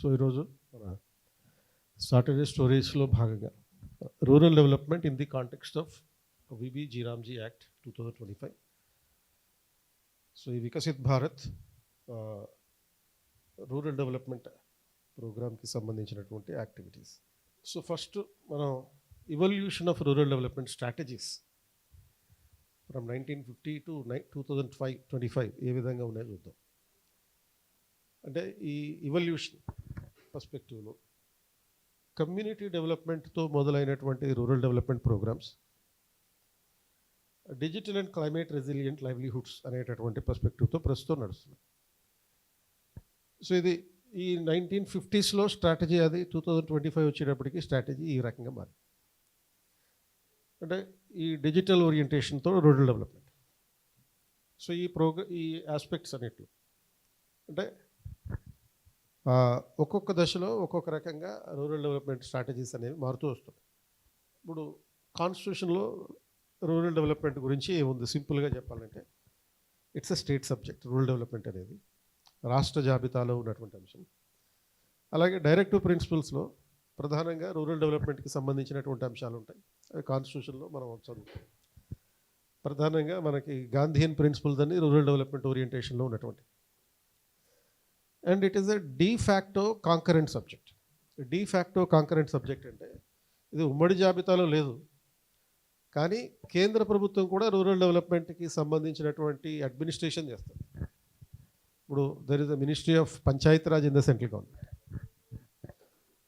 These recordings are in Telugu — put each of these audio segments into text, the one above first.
సో ఈరోజు మన సాటర్డే స్టోరీస్లో భాగంగా rural development in the context of VB G RAM G act 2025. So ఈ వికసిత్ భారత్ రూరల్ డెవలప్మెంట్ ప్రోగ్రామ్కి సంబంధించినటువంటి యాక్టివిటీస్. సో ఫస్ట్ మనం evolution of rural development strategies from 1950 to 2025 ఏ విధంగా ఉన్నాయో చూద్దాం. అంటే ఈ ఇవల్యూషన్ పర్స్పెక్టివ్లో కమ్యూనిటీ డెవలప్మెంట్తో మొదలైనటువంటి rural development programs digital and climate resilient livelihoods అనేటటువంటి పర్స్పెక్టివ్తో ప్రస్తుతం నడుస్తున్నాయి. సో ఇది ఈ 1950s స్ట్రాటజీ, అది 2025 వచ్చేటప్పటికి స్ట్రాటజీ ఈ రకంగా మారింది. అంటే ఈ డిజిటల్ ఓరియంటేషన్తో రూరల్ డెవలప్మెంట్. సో ఈ ఆస్పెక్ట్స్ అన్నిట్లో అంటే ఒక్కొక్క దశలో ఒక్కొక్క రకంగా రూరల్ డెవలప్మెంట్ స్ట్రాటజీస్ అనేవి మారుతూ వస్తున్నాయి. ఇప్పుడు కాన్స్టిట్యూషన్లో రూరల్ డెవలప్మెంట్ గురించి ఏముంది, సింపుల్గా చెప్పాలంటే it's a state subject. Rural development అనేది రాష్ట్ర జాబితాలో ఉన్నటువంటి అంశం. అలాగే డైరెక్టివ్ ప్రిన్సిపల్స్లో ప్రధానంగా రూరల్ డెవలప్మెంట్కి సంబంధించినటువంటి అంశాలు ఉంటాయి. అవి కాన్స్టిట్యూషన్లో మనం చదువుతాం. ప్రధానంగా మనకి గాంధీయన్ ప్రిన్సిపల్స్ అన్ని రూరల్ డెవలప్మెంట్ ఓరియంటేషన్లో ఉన్నటువంటి. And it is a de facto concurrent subject. De facto concurrent subject అంటే ఇది ఉమ్మడి జాబితాలో లేదు, కానీ కేంద్ర ప్రభుత్వం కూడా రూరల్ డెవలప్మెంట్కి సంబంధించినటువంటి అడ్మినిస్ట్రేషన్ చేస్తుంది. ఇప్పుడు there is a ministry of Panchayati Raj in the central government,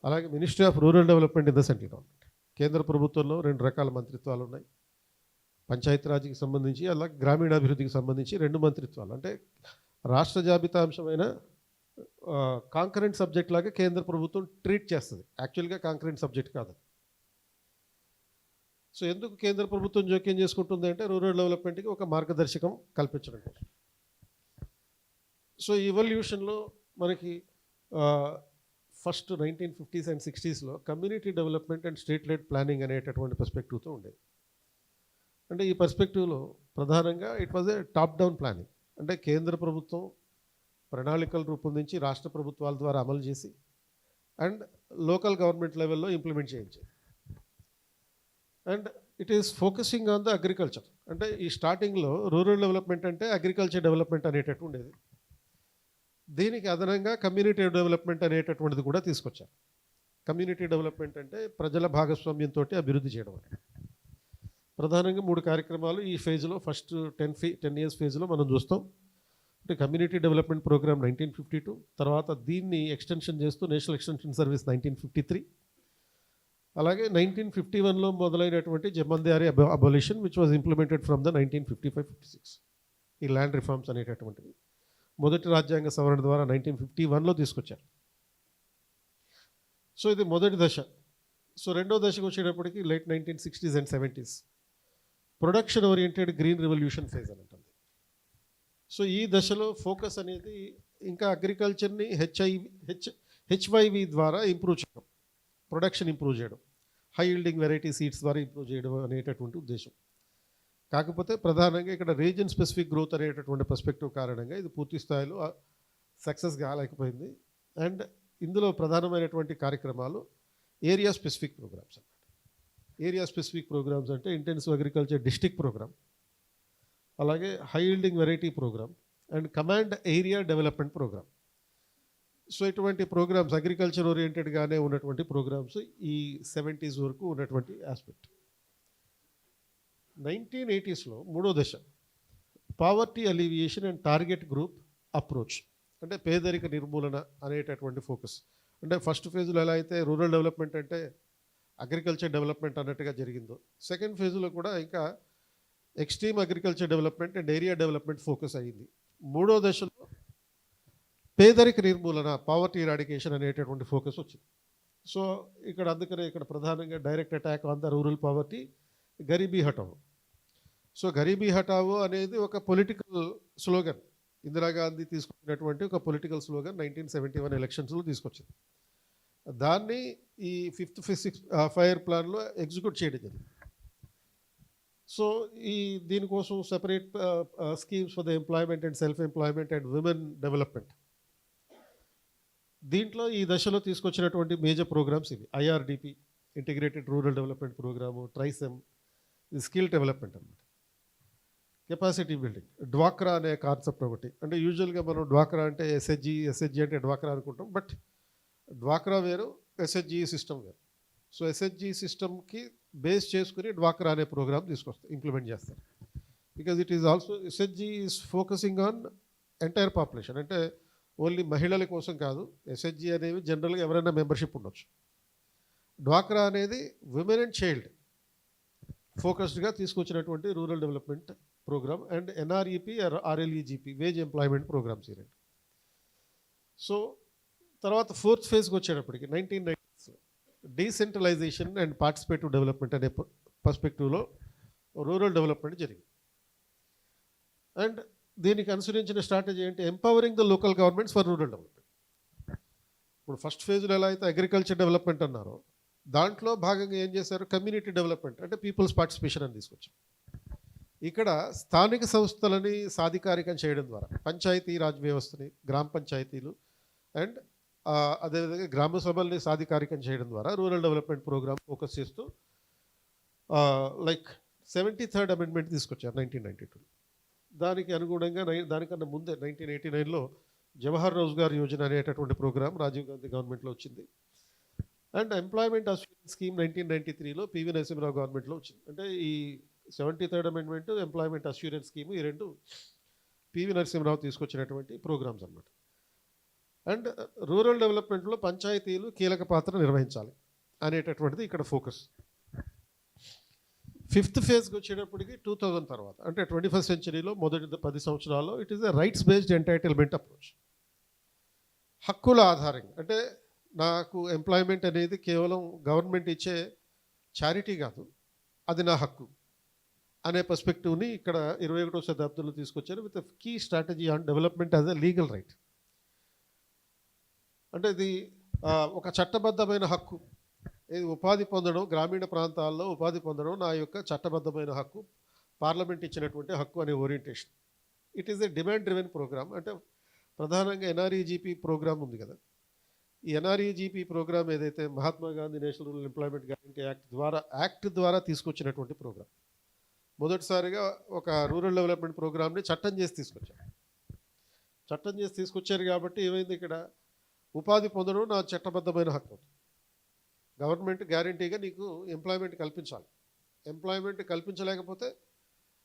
అలాగే ministry of rural development in the central government. కేంద్ర ప్రభుత్వంలో 2 రకాల మంత్రిత్వాలు ఉన్నాయి. పంచాయతీరాజ్కి సంబంధించి, అలాగే గ్రామీణాభివృద్ధికి సంబంధించి 2 మంత్రిత్వాలు. అంటే రాష్ట్ర జాబితా అంశమైన కాంకరెంట్ సబ్జెక్ట్ లాగా కేంద్ర ప్రభుత్వం ట్రీట్ చేస్తుంది. యాక్చువల్గా కాంకరెంట్ సబ్జెక్ట్ కాదు. సో ఎందుకు కేంద్ర ప్రభుత్వం జోక్యం చేసుకుంటుంది అంటే రూరల్ డెవలప్మెంట్కి ఒక మార్గదర్శకం కల్పించడం కోసం. సో ఇవల్యూషన్లో మనకి first 1950s and 60s community development and state led planning అనేటటువంటి పర్స్పెక్టివ్తో ఉండేది. అంటే ఈ పర్స్పెక్టివ్లో ప్రధానంగా it was a top down planning. అంటే కేంద్ర ప్రభుత్వం ప్రణాళికలు రూపొందించి రాష్ట్ర ప్రభుత్వాల ద్వారా అమలు చేసి అండ్ లోకల్ గవర్నమెంట్ లెవెల్లో ఇంప్లిమెంట్ చేయించేది. And it is focusing on the agriculture. అంటే ఈ స్టార్టింగ్లో రూరల్ డెవలప్మెంట్ అంటే అగ్రికల్చర్ డెవలప్మెంట్ అనేటట్టు ఉండేది. దీనికి అదనంగా కమ్యూనిటీ డెవలప్మెంట్ అనేటటువంటిది కూడా తీసుకొచ్చారు. కమ్యూనిటీ డెవలప్మెంట్ అంటే ప్రజల భాగస్వామ్యంతో అభివృద్ధి చేయడం. ప్రధానంగా 3 కార్యక్రమాలు ఈ ఫేజ్లో, ఫస్ట్ 10 years ఫేజ్లో మనం చూస్తాం. అంటే కమ్యూనిటీ డెవలప్మెంట్ ప్రోగ్రామ్ 1952, తర్వాత దీన్ని ఎక్స్టెన్షన్ చేస్తూ నేషనల్ ఎక్స్టెన్షన్ సర్వీస్ 1953, అలాగే 1951 మొదలైనటువంటి zamindari abolition which was implemented from the 1955-56. ఈ ల్యాండ్ రిఫార్మ్స్ అనేటటువంటివి మొదటి రాజ్యాంగ సవరణ ద్వారా 1951 తీసుకొచ్చారు. సో ఇది మొదటి దశ. సో రెండో దశకు వచ్చేటప్పటికి light 1960s and 70s production oriented green revolution phase అని ఉంటుంది. సో ఈ దశలో ఫోకస్ అనేది ఇంకా అగ్రికల్చర్ని హెచ్వైవి ద్వారా ఇంప్రూవ్ చేయడం, ప్రొడక్షన్ ఇంప్రూవ్ చేయడం, హై ఈల్డింగ్ వెరైటీ సీడ్స్ ద్వారా ఇంప్రూవ్ చేయడం అనేటటువంటి ఉద్దేశం. కాకపోతే ప్రధానంగా ఇక్కడ రీజన్ స్పెసిఫిక్ గ్రోత్ అనేటటువంటి పర్స్పెక్టివ్ కారణంగా ఇది పూర్తి స్థాయిలో సక్సెస్ కాలేకపోయింది. అండ్ ఇందులో ప్రధానమైనటువంటి కార్యక్రమాలు ఏరియా స్పెసిఫిక్ ప్రోగ్రామ్స్ అన్నమాట. ఏరియా స్పెసిఫిక్ ప్రోగ్రామ్స్ అంటే ఇంటెన్సివ్ అగ్రికల్చర్ డిస్ట్రిక్ట్ ప్రోగ్రామ్, అలాగే high yielding variety program and command area development program. So ఇటువంటి ప్రోగ్రామ్స్ అగ్రికల్చర్ ఓరియంటెడ్గానే ఉన్నటువంటి ప్రోగ్రామ్స్ ఈ 70s వరకు ఉన్నటువంటి ఆస్పెక్ట్. 1980s మూడో దశ poverty అలివియేషన్ and target group approach. అంటే పేదరిక నిర్మూలన అనేటటువంటి ఫోకస్. అంటే ఫస్ట్ ఫేజ్లో ఎలా అయితే రూరల్ డెవలప్మెంట్ అంటే అగ్రికల్చర్ డెవలప్మెంట్ అన్నట్టుగా జరిగిందో, సెకండ్ ఫేజ్లో కూడా ఇంకా extreme agriculture development and area development focus అయ్యింది. మూడో దశలో పేదరిక నిర్మూలన, పావర్టీ ఇరాడికేషన్ అనేటటువంటి ఫోకస్ వచ్చింది. సో అందుకనే ఇక్కడ ప్రధానంగా direct attack on the rural poverty, గరీబీ హటావో. సో గరీబీ హటావో అనేది ఒక పొలిటికల్ స్లోగన్. ఇందిరాగాంధీ తీసుకున్నటువంటి ఒక పొలిటికల్ స్లోగన్ 1971 ఎలక్షన్స్లో తీసుకొచ్చింది. దాన్ని ఈ 5th ఫైర్ ప్లాన్లో ఎగ్జిక్యూట్ చేయడం జరిగింది. సో దీనికోసం separate schemes for the employment and self employment and women development. దీంట్లో ఈ దశలో తీసుకొచ్చినటువంటి మేజర్ ప్రోగ్రామ్స్ ఇవి: IRDP, integrated rural development program, TRYSEM, skill development అనమాట, కెపాసిటీ బిల్డింగ్, డ్వాక్రా అనే కాన్సెప్ట్ ఒకటి. అంటే యూజువల్గా మనం డ్వాక్రా అంటే ఎస్హెచ్జి అంటే డ్వాక్రా అనుకుంటాం, బట్ డ్వాక్రా వేరు, ఎస్హెచ్జి సిస్టమ్ వేరు. సో ఎస్హెచ్జి సిస్టమ్కి బేస్ చేసుకుని డ్వాక్రా అనే ప్రోగ్రామ్ తీసుకొస్తారు, ఇంప్లిమెంట్ చేస్తారు. Because it is also, SHG is focusing on entire population, అంటే ఓన్లీ మహిళల కోసం కాదు. ఎస్హెచ్జి అనేవి జనరల్గా ఎవరైనా మెంబర్షిప్ ఉండొచ్చు. డ్వాక్రా అనేది విమెన్ అండ్ చైల్డ్ ఫోకస్డ్గా తీసుకొచ్చినటువంటి rural development program. And NREP, RLEGP, wage employment programs ఈ రెండు. సో తర్వాత ఫోర్త్ ఫేజ్కి వచ్చేటప్పటికి 1990s decentralisation and participative development అనే పర్స్పెక్టివ్లో రూరల్ డెవలప్మెంట్ జరిగింది. అండ్ దీనికి అనుసరించిన స్ట్రాటజీ ఏంటి? Empowering the local governments for rural development. ఇప్పుడు ఫస్ట్ ఫేజ్లో ఎలా అయితే అగ్రికల్చర్ డెవలప్మెంట్ అన్నారో, దాంట్లో భాగంగా ఏం చేశారు? కమ్యూనిటీ డెవలప్మెంట్, అంటే పీపుల్స్ పార్టిసిపేషన్ అని తీసుకొచ్చారు. ఇక్కడ స్థానిక సంస్థలని సాధికారికం చేయడం ద్వారా పంచాయతీ రాజ్ వ్యవస్థని, గ్రామ పంచాయతీలు అండ్ అదేవిధంగా గ్రామ సభల్ని సాధికారికం చేయడం ద్వారా రూరల్ డెవలప్మెంట్ ప్రోగ్రామ్ ఫోకస్ చేస్తూ లైక్ 73rd అమెండ్మెంట్ తీసుకొచ్చారు 1992. దానికి అనుగుణంగా దానికన్నా ముందే 1989లో జవహర్ రోజ్గార్ యోజన అనేటటువంటి ప్రోగ్రామ్ రాజీవ్ గాంధీ గవర్నమెంట్లో వచ్చింది. And employment assurance scheme 1993లో PV Narasimharao గవర్నమెంట్లో వచ్చింది. అంటే ఈ 73rd amendment, employment assurance scheme, ఈ రెండు పివి నరసింహరావు తీసుకొచ్చినటువంటి ప్రోగ్రామ్స్ అన్నమాట. అండ్ రూరల్ డెవలప్మెంట్లో పంచాయతీలు కీలక పాత్ర నిర్వహించాలి అనేటటువంటిది ఇక్కడ ఫోకస్. ఫిఫ్త్ ఫేజ్కి వచ్చేటప్పటికి 2000 తర్వాత, అంటే 21st సెంచరీలో మొదటి 10 సంవత్సరాల్లో it is a rights based entitlement approach. హక్కుల ఆధారంగా, అంటే నాకు ఎంప్లాయ్మెంట్ అనేది కేవలం గవర్నమెంట్ ఇచ్చే చారిటీ కాదు, అది నా హక్కు అనే పర్స్పెక్టివ్ని ఇక్కడ 21వ శతాబ్దంలో తీసుకొచ్చారు with key strategy on development as a legal right. అంటే ఇది ఒక చట్టబద్ధమైన హక్కు, ఇది ఉపాధి పొందడం, గ్రామీణ ప్రాంతాల్లో ఉపాధి పొందడం నా యొక్క చట్టబద్ధమైన హక్కు, పార్లమెంట్ ఇచ్చినటువంటి హక్కు అనే orientation. It is a demand driven program. అంటే ప్రధానంగా ఎన్ఆర్ఈజిపి ప్రోగ్రామ్ ఉంది కదా, ఈ ఎన్ఆర్ఈజిపి ప్రోగ్రామ్ ఏదైతే Mahatma Gandhi national rural employment guarantee act ద్వారా తీసుకొచ్చినటువంటి ప్రోగ్రామ్. మొదటిసారిగా ఒక రూరల్ డెవలప్మెంట్ ప్రోగ్రామ్ని చట్టం చేసి తీసుకొచ్చారు కాబట్టి ఏమైంది? ఇక్కడ ఉపాధి పొందడం నా చట్టబద్ధమైన హక్కు. గవర్నమెంట్ గ్యారంటీగా నీకు ఎంప్లాయ్మెంట్ కల్పించాలి. ఎంప్లాయ్మెంట్ కల్పించలేకపోతే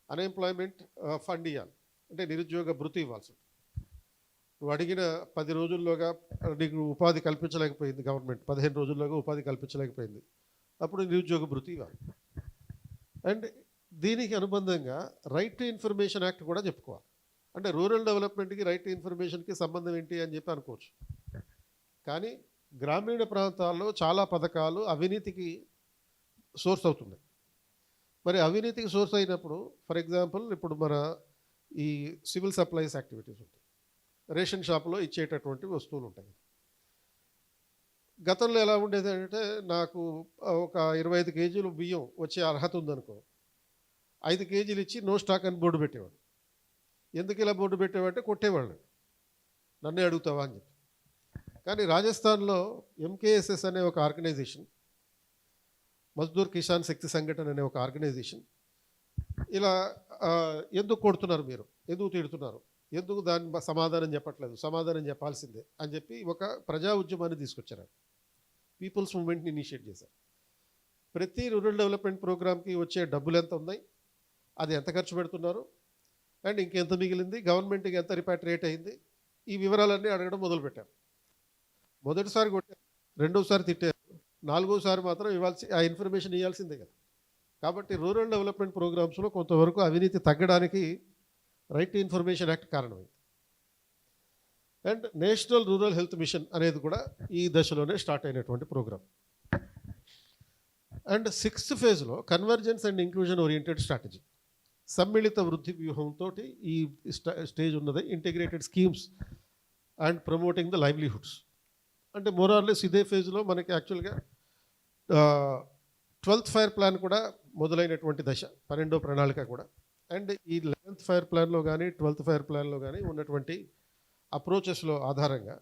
అన్ఎంప్లాయ్మెంట్ ఫండ్ ఇవ్వాలి, అంటే నిరుద్యోగ భృతి ఇవ్వాల్సి ఉంటుంది. నువ్వు అడిగిన 10 రోజుల్లోగా నీకు ఉపాధి కల్పించలేకపోయింది గవర్నమెంట్, 15 రోజుల్లోగా ఉపాధి కల్పించలేకపోయింది, అప్పుడు నిరుద్యోగ భృతి ఇవ్వాలి. అండ్ దీనికి అనుబంధంగా రైట్ టు ఇన్ఫర్మేషన్ యాక్ట్ కూడా చెప్పుకోవాలి. అంటే రూరల్ డెవలప్మెంట్కి రైట్ టు ఇన్ఫర్మేషన్కి సంబంధం ఏంటి అని చెప్పి అనుకోవచ్చు. కానీ గ్రామీణ ప్రాంతాల్లో చాలా పథకాలు అవినీతికి సోర్స్ అవుతున్నాయి. మరి అవినీతికి సోర్స్ అయినప్పుడు, ఫర్ ఎగ్జాంపుల్ ఇప్పుడు మన ఈ సివిల్ సప్లైస్ యాక్టివిటీస్ ఉంటాయి, రేషన్ షాప్లో ఇచ్చేటటువంటి వస్తువులు ఉంటాయి. గతంలో ఎలా ఉండేది అంటే, నాకు ఒక 25 కేజీలు బియ్యం వచ్చే అర్హత ఉందనుకో, 5 కేజీలు ఇచ్చి నో స్టాక్ అని బోర్డు పెట్టేవాడు. ఎందుకు ఇలా బోర్డు పెట్టేవాడంటే కొట్టేవాళ్ళు, నన్నే అడుగుతావా అని చెప్పి. కానీ రాజస్థాన్లో ఎంకేఎస్ఎస్ అనే ఒక ఆర్గనైజేషన్, మజ్దూర్ కిసాన్ శక్తి సంఘటన అనే ఒక ఆర్గనైజేషన్, ఇలా ఎందుకు కొడుతున్నారు మీరు, ఎందుకు తిడుతున్నారు, ఎందుకు దాని సమాధానం చెప్పట్లేదు, సమాధానం చెప్పాల్సిందే అని చెప్పి ఒక ప్రజా ఉద్యమాన్ని తీసుకొచ్చారు. పీపుల్స్ మూవ్మెంట్ని ఇనిషియేట్ చేశారు. ప్రతి రూరల్ డెవలప్మెంట్ ప్రోగ్రామ్కి వచ్చే డబ్బులు ఎంత ఉన్నాయి, అది ఎంత ఖర్చు పెడుతున్నారు, అండ్ ఇంకెంత మిగిలింది, గవర్నమెంట్కి ఎంత రిపాట్రియేట్ అయింది, ఈ వివరాలన్నీ అడగడం మొదలుపెట్టారు. మొదటిసారి కొట్టారు, రెండోసారి తిట్టారు, నాలుగోసారి మాత్రం ఆ ఇన్ఫర్మేషన్ ఇవ్వాల్సిందే కదా. కాబట్టి రూరల్ డెవలప్మెంట్ ప్రోగ్రామ్స్లో కొంతవరకు అవినీతి తగ్గడానికి రైట్ టు ఇన్ఫర్మేషన్ యాక్ట్ కారణమైంది. And national rural health machine అనేది కూడా ఈ దశలోనే స్టార్ట్ అయినటువంటి ప్రోగ్రామ్. అండ్ 6th ఫేజ్లో convergence and inclusion oriented strategy, సమ్మిళిత వృద్ధి వ్యూహంతో ఈ స్టేజ్ ఉన్నది. Integrated schemes and promoting the livelihoods. అంటే మోరార్లెస్ ఇదే ఫేజ్లో మనకి యాక్చువల్గా 12th ఫైర్ ప్లాన్ కూడా మొదలైనటువంటి దశ, 12వ ప్రణాళిక కూడా. అండ్ ఈ 11th ఫైర్ ప్లాన్లో కానీ 12th ఫైర్ ప్లాన్లో కానీ ఉన్నటువంటి అప్రోచెస్లో ఆధారంగా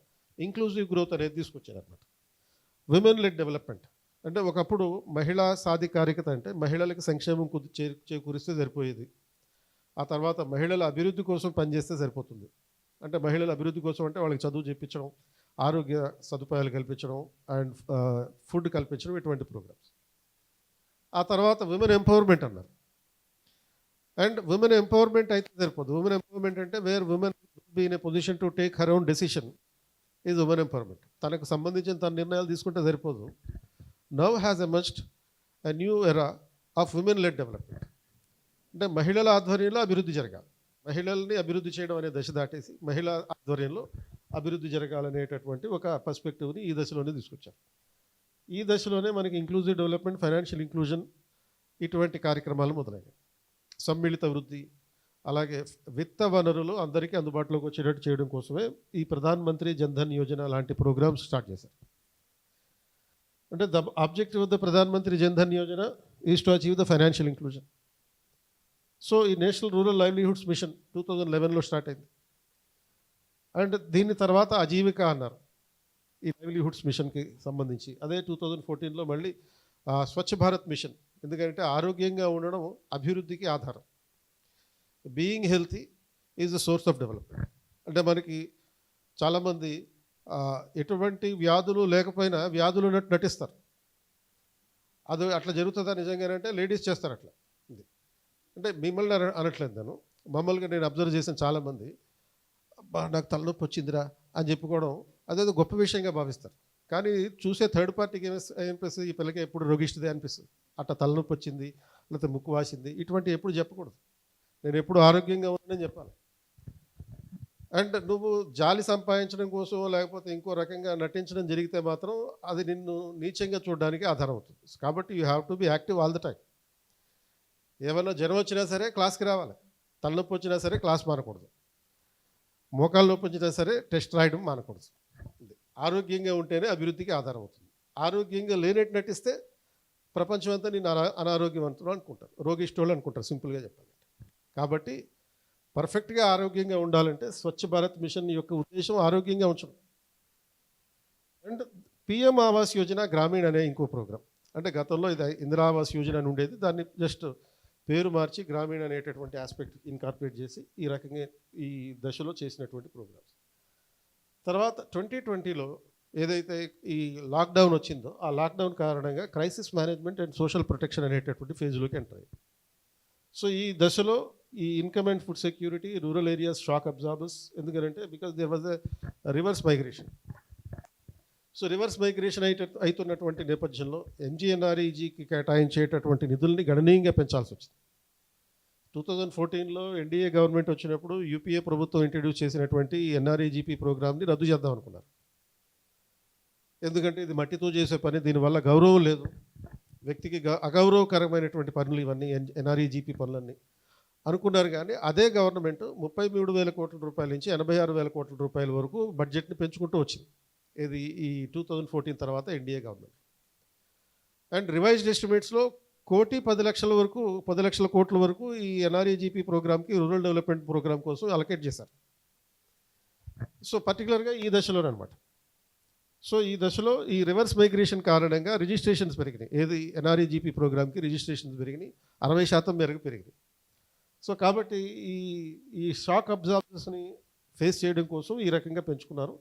ఇంక్లూజివ్ గ్రోత్ అనేది తీసుకొచ్చారు అనమాట. విమెన్ లెడ్ డెవలప్మెంట్ అంటే ఒకప్పుడు మహిళా సాధికారికత అంటే మహిళలకు సంక్షేమం చేకూరిస్తే సరిపోయేది. ఆ తర్వాత మహిళల అభివృద్ధి కోసం పనిచేస్తే సరిపోతుంది. అంటే మహిళల అభివృద్ధి కోసం అంటే వాళ్ళకి చదువు చెప్పించడం, ఆరోగ్య సదుపాయాలు కల్పించడం అండ్ ఫుడ్ కల్పించడం, ఇటువంటి ప్రోగ్రామ్స్. ఆ తర్వాత విమెన్ ఎంపవర్మెంట్ అన్నారు. అండ్ విమెన్ ఎంపవర్మెంట్ అయితే సరిపోదు. విమెన్ ఎంపవర్మెంట్ అంటే where women be in a position to take her own decision is women empowerment. తనకు సంబంధించిన తన నిర్ణయాలు తీసుకుంటే సరిపోదు. Now has emerged a new era of women led development. అంటే మహిళల ఆధ్వర్యంలో అభివృద్ధి జరగాలి. మహిళల్ని అభివృద్ధి చేయడం అనే దశ దాటేసి మహిళా ఆధ్వర్యంలో అభివృద్ధి జరగాలనేటటువంటి ఒక పర్స్పెక్టివ్ని ఈ దశలోనే తీసుకొచ్చారు. ఈ దశలోనే మనకి ఇంక్లూజివ్ డెవలప్మెంట్, ఫైనాన్షియల్ ఇంక్లూజన్ ఇటువంటి కార్యక్రమాలు మొదలైనవి. సమ్మిళిత వృద్ధి, అలాగే విత్త వనరులు అందరికీ అందుబాటులోకి వచ్చేటట్టు చేయడం కోసమే ఈ ప్రధాన్ మంత్రి జన్ధన్ యోజన లాంటి ప్రోగ్రామ్స్ స్టార్ట్ చేశారు. అంటే the objective of the Pradhan Mantri Jan Dhan Yojana is to achieve the financial inclusion. So ఈ national rural livelihoods machine 2011లో start అయింది. అండ్ దీని తర్వాత ఆజీవిక అన్నారు ఈ లైవ్లీహుడ్స్ మిషన్కి సంబంధించి. అదే 2014లో మళ్ళీ స్వచ్ఛ భారత్ మిషన్. ఎందుకంటే ఆరోగ్యంగా ఉండడం అభివృద్ధికి ఆధారం. Being healthy is the source of development. అంటే మనకి చాలామంది ఎటువంటి వ్యాధులు లేకపోయినా వ్యాధులు ఉన్నట్టు నటిస్తారు. అది అట్లా జరుగుతుందా నిజంగానంటే లేడీస్ చేస్తారు అట్లా. ఇది అంటే మిమ్మల్ని అనట్లేదు నేను, మమ్మల్ని నేను అబ్జర్వ్ చేసిన చాలామంది నాకు తలనొప్పి వచ్చిందిరా అని చెప్పుకోవడం అదేదో గొప్ప విషయంగా భావిస్తారు. కానీ చూసే థర్డ్ పార్టీకి ఏమనిపిస్తుంది, ఈ పిల్లకి ఎప్పుడు రోగిస్తుంది అనిపిస్తుంది. అట్లా తలనొప్పి వచ్చింది, లేకపోతే ముక్కు వాసింది, ఇటువంటి ఎప్పుడు చెప్పకూడదు. నేను ఎప్పుడు ఆరోగ్యంగా ఉన్నానని చెప్పాలి. అండ్ నువ్వు జాలి సంపాదించడం కోసం లేకపోతే ఇంకో రకంగా నటించడం జరిగితే మాత్రం అది నిన్ను నీచంగా చూడడానికి ఆధారం అవుతుంది. కాబట్టి you have to be active all the time. ఏమైనా జ్వరం వచ్చినా సరే క్లాస్కి రావాలి, తలనొప్పి వచ్చినా సరే క్లాస్ మానకూడదు, మోకాలు నొప్పి వచ్చినా సరే టెస్ట్ రాయడం మానకూడదు. ఆరోగ్యంగా ఉంటేనే అభివృద్ధికి ఆధారం అవుతుంది. ఆరోగ్యంగా లేనట్టు నటిస్తే ప్రపంచం అంతా నేను అనారోగ్యవంతులు అనుకుంటారు, రోగిష్టోళ్ళు అనుకుంటారు, సింపుల్గా చెప్పాలంటే. కాబట్టి పర్ఫెక్ట్గా ఆరోగ్యంగా ఉండాలంటే స్వచ్ఛ భారత్ మిషన్ యొక్క ఉద్దేశం ఆరోగ్యంగా ఉంచడం. అండ్ పిఎం ఆవాస్ యోజన గ్రామీణ అనే ఇంకో ప్రోగ్రాం. అంటే గతంలో ఇది ఇందిరా ఆవాస్ యోజన అని ఉండేది, దాన్ని జస్ట్ పేరు మార్చి గ్రామీణ అనేటటువంటి ఆస్పెక్ట్ ఇన్కార్పొరేట్ చేసి ఈ రకంగా ఈ దశలో చేసినటువంటి ప్రోగ్రామ్స్. తర్వాత 2020లో ఏదైతే ఈ లాక్డౌన్ వచ్చిందో ఆ లాక్డౌన్ కారణంగా crisis management and social protection అనేటటువంటి ఫేజ్లోకి ఎంటర్ అయ్యింది. సో ఈ దశలో ఈ income and food security, rural areas shock absorbers, ఎందుకంటే because there was a reverse migration. So reverse migration అవుతున్నటువంటి నేపథ్యంలో ఎంజీఎన్ఆర్ఈజీకి కేటాయించేటటువంటి నిధుల్ని గణనీయంగా పెంచాల్సి వచ్చింది. 2014లో ఎన్డీఏ గవర్నమెంట్ వచ్చినప్పుడు యూపీఏ ప్రభుత్వం ఇంట్రడ్యూస్ చేసినటువంటి ఎన్ఆర్ఈజీపీ ప్రోగ్రామ్ని రద్దు చేద్దాం అనుకున్నారు. ఎందుకంటే ఇది మట్టితో చేసే పని, దీనివల్ల గౌరవం లేదు, వ్యక్తికి అగౌరవకరమైనటువంటి పనులు ఇవన్నీ ఎన్ఆర్ఈజీపీ పనులన్నీ అనుకున్నారు. కానీ అదే గవర్నమెంట్ 33,000 కోట్ల రూపాయల నుంచి 86,000 కోట్ల రూపాయల వరకు బడ్జెట్ని పెంచుకుంటూ వచ్చింది. ఇది ఈ 2014 తర్వాత ఎన్డీఏ గవర్నమెంట్. అండ్ రివైజ్డ్ ఎస్టిమేట్స్లో 1,10,00,000 వరకు 10,00,000 కోట్ల వరకు ఈ ఎన్ఆర్ఈజీపీ ప్రోగ్రామ్కి, రూరల్ డెవలప్మెంట్ ప్రోగ్రామ్ కోసం అలొకేట్ చేశారు. సో పర్టికులర్గా ఈ దశలోనే అనమాట. సో ఈ దశలో ఈ రివర్స్ మైగ్రేషన్ కారణంగా రిజిస్ట్రేషన్స్ పెరిగినాయి. ఏది ఎన్ఆర్ఈజీపీ ప్రోగ్రామ్కి రిజిస్ట్రేషన్స్ పెరిగినాయి, 60% మేరకు పెరిగినాయి. సో కాబట్టి ఈ షాక్ అబ్జార్బర్స్ని ఫేస్ చేయడం కోసం ఈ రకంగా పెంచుకున్నారు.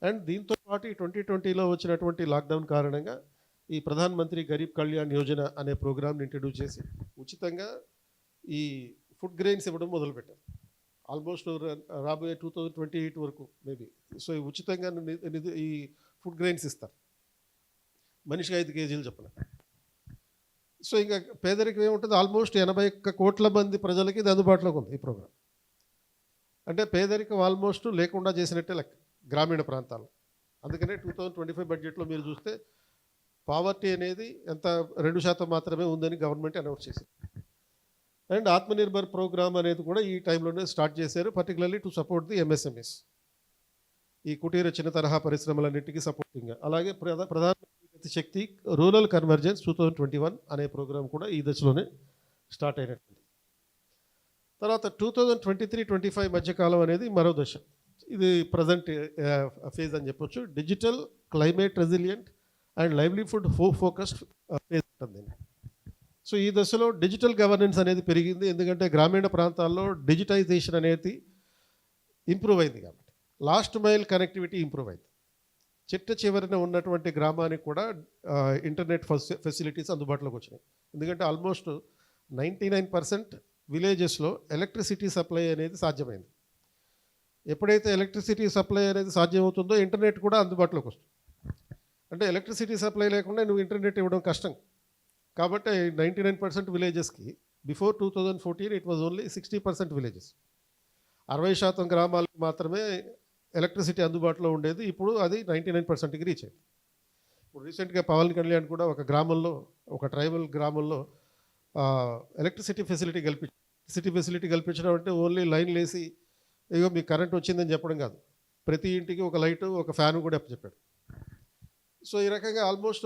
అండ్ దీంతో పాటు ఈ 2020లో వచ్చినటువంటి లాక్డౌన్ కారణంగా ఈ ప్రధాన్ మంత్రి గరీబ్ కళ్యాణ్ యోజన అనే ప్రోగ్రామ్ని ఇంట్రడ్యూస్ చేసి ఉచితంగా ఈ ఫుడ్ గ్రెయిన్స్ ఇవ్వడం మొదలుపెట్టారు. ఆల్మోస్ట్ రాబోయే 2028 వరకు మేబీ. సో ఈ ఉచితంగా ఈ ఫుడ్ గ్రెయిన్స్ ఇస్తారు, మనిషికి 5 కేజీలు చెప్పిన. సో ఇంకా పేదరికం ఏముంటుంది, ఆల్మోస్ట్ 81 కోట్ల మంది ప్రజలకి ఇది అందుబాటులోకి ఉంది ఈ ప్రోగ్రాం. అంటే పేదరికం ఆల్మోస్ట్ లేకుండా చేసినట్టే లెక్క గ్రామీణ ప్రాంతాల్లో. అందుకనే 2025 బడ్జెట్లో మీరు చూస్తే పావర్టీ అనేది ఎంత 2% మాత్రమే ఉందని గవర్నమెంట్ అనౌన్స్ చేసింది. అండ్ ఆత్మనిర్భర్ ప్రోగ్రామ్ అనేది కూడా ఈ టైంలోనే స్టార్ట్ చేశారు, particularly to support the MSMEs, ఈ కుటీర చిన్న తరహా పరిశ్రమలన్నింటికీ సపోర్టింగ్గా. అలాగే ప్రధానమంత్రి గతి శక్తి రూరల్ కన్వర్జెన్స్ 2021 అనే ప్రోగ్రామ్ కూడా ఈ దశలోనే స్టార్ట్ అయినట్టుంది. తర్వాత 2023-25 మధ్యకాలం అనేది మరో దశ. ఇది ప్రజెంట్ ఫేజ్ అని చెప్పొచ్చు. Digital, climate resilient and livelihood focused phase ఉంటుంది. సో ఈ దశలో డిజిటల్ గవర్నెన్స్ అనేది పెరిగింది, ఎందుకంటే గ్రామీణ ప్రాంతాల్లో డిజిటైజేషన్ అనేది ఇంప్రూవ్ అయింది కాబట్టి. లాస్ట్ మైల్ కనెక్టివిటీ ఇంప్రూవ్ అయింది. చిట్ట చివరిన ఉన్నటువంటి గ్రామానికి కూడా ఇంటర్నెట్ ఫెసిలిటీస్ అందుబాటులోకి వచ్చినాయి. ఎందుకంటే ఆల్మోస్ట్ 99% విలేజెస్లో ఎలక్ట్రిసిటీ సప్లై అనేది సాధ్యమైంది. ఎప్పుడైతే ఎలక్ట్రిసిటీ సప్లై అనేది సాధ్యమవుతుందో ఇంటర్నెట్ కూడా అందుబాటులోకి వస్తుంది. అంటే ఎలక్ట్రిసిటీ సప్లై లేకుండా నువ్వు ఇంటర్నెట్ ఇవ్వడం కష్టం. కాబట్టి 99% విలేజెస్కి before 2014 it was only 60% villages. 60% గ్రామాలకు మాత్రమే ఎలక్ట్రిసిటీ అందుబాటులో ఉండేది. ఇప్పుడు అది 99%కి రీచ్ అయింది. ఇప్పుడు రీసెంట్గా పవన్ కళ్యాణ్ కూడా ఒక గ్రామంలో, ఒక ట్రైబల్ గ్రామంలో ఎలక్ట్రిసిటీ ఫెసిలిటీ కల్పించడం అంటే ఓన్లీ లైన్లు వేసి ఇగో మీకు కరెంట్ వచ్చిందని చెప్పడం కాదు, ప్రతి ఇంటికి ఒక లైటు, ఒక ఫ్యాను కూడా చెప్పాడు. సో ఈ రకంగా ఆల్మోస్ట్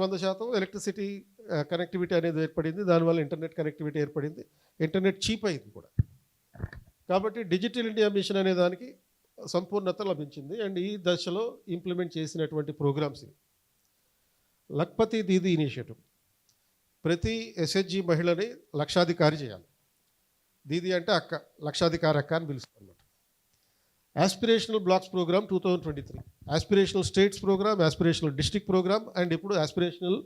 100% ఎలక్ట్రిసిటీ కనెక్టివిటీ అనేది ఏర్పడింది. దానివల్ల ఇంటర్నెట్ కనెక్టివిటీ ఏర్పడింది. ఇంటర్నెట్ చీప్ అయింది కూడా. కాబట్టి డిజిటల్ ఇండియా మిషన్ అనే దానికి సంపూర్ణత లభించింది. అండ్ ఈ దశలో ఇంప్లిమెంట్ చేసినటువంటి ప్రోగ్రామ్స్ ఇవి. లఖ్పతి దీదీ ఇనిషియేటివ్. ప్రతి ఎస్హెచ్జి మహిళని లక్షాధికారి చేయాలి. దీదీ అంటే అక్క, లక్షాధికారి అక్క అని పిలుస్తాం అన్నమాట. Aspirational blocks program 2023, aspirational states program, aspirational district program and ఇప్పుడు ఆస్పిరేషనల్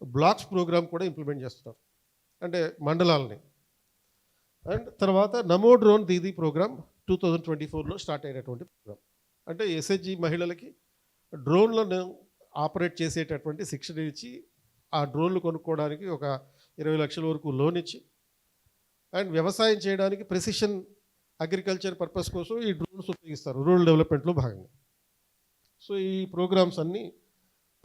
బ్లాక్స్ ప్రోగ్రామ్ కూడా ఇంప్లిమెంట్ చేస్తున్నారు, అంటే మండలాలని. అండ్ తర్వాత నమో డ్రోన్ దీదీ ప్రోగ్రామ్ 2024లో స్టార్ట్ అయినటువంటి ప్రోగ్రామ్. అంటే ఎస్హెచ్జి మహిళలకి డ్రోన్లను ఆపరేట్ చేసేటటువంటి శిక్షణ ఇచ్చి, ఆ డ్రోన్లు కొనుక్కోవడానికి ఒక 20 లక్షల వరకు లోన్ ఇచ్చి, అండ్ వ్యవసాయం చేయడానికి ప్రెసిషన్ అగ్రికల్చర్ పర్పస్ కోసం ఈ డ్రోన్స్ ఉపయోగిస్తారు రూరల్ డెవలప్మెంట్లో భాగంగా. సో ఈ ప్రోగ్రామ్స్ అన్నీ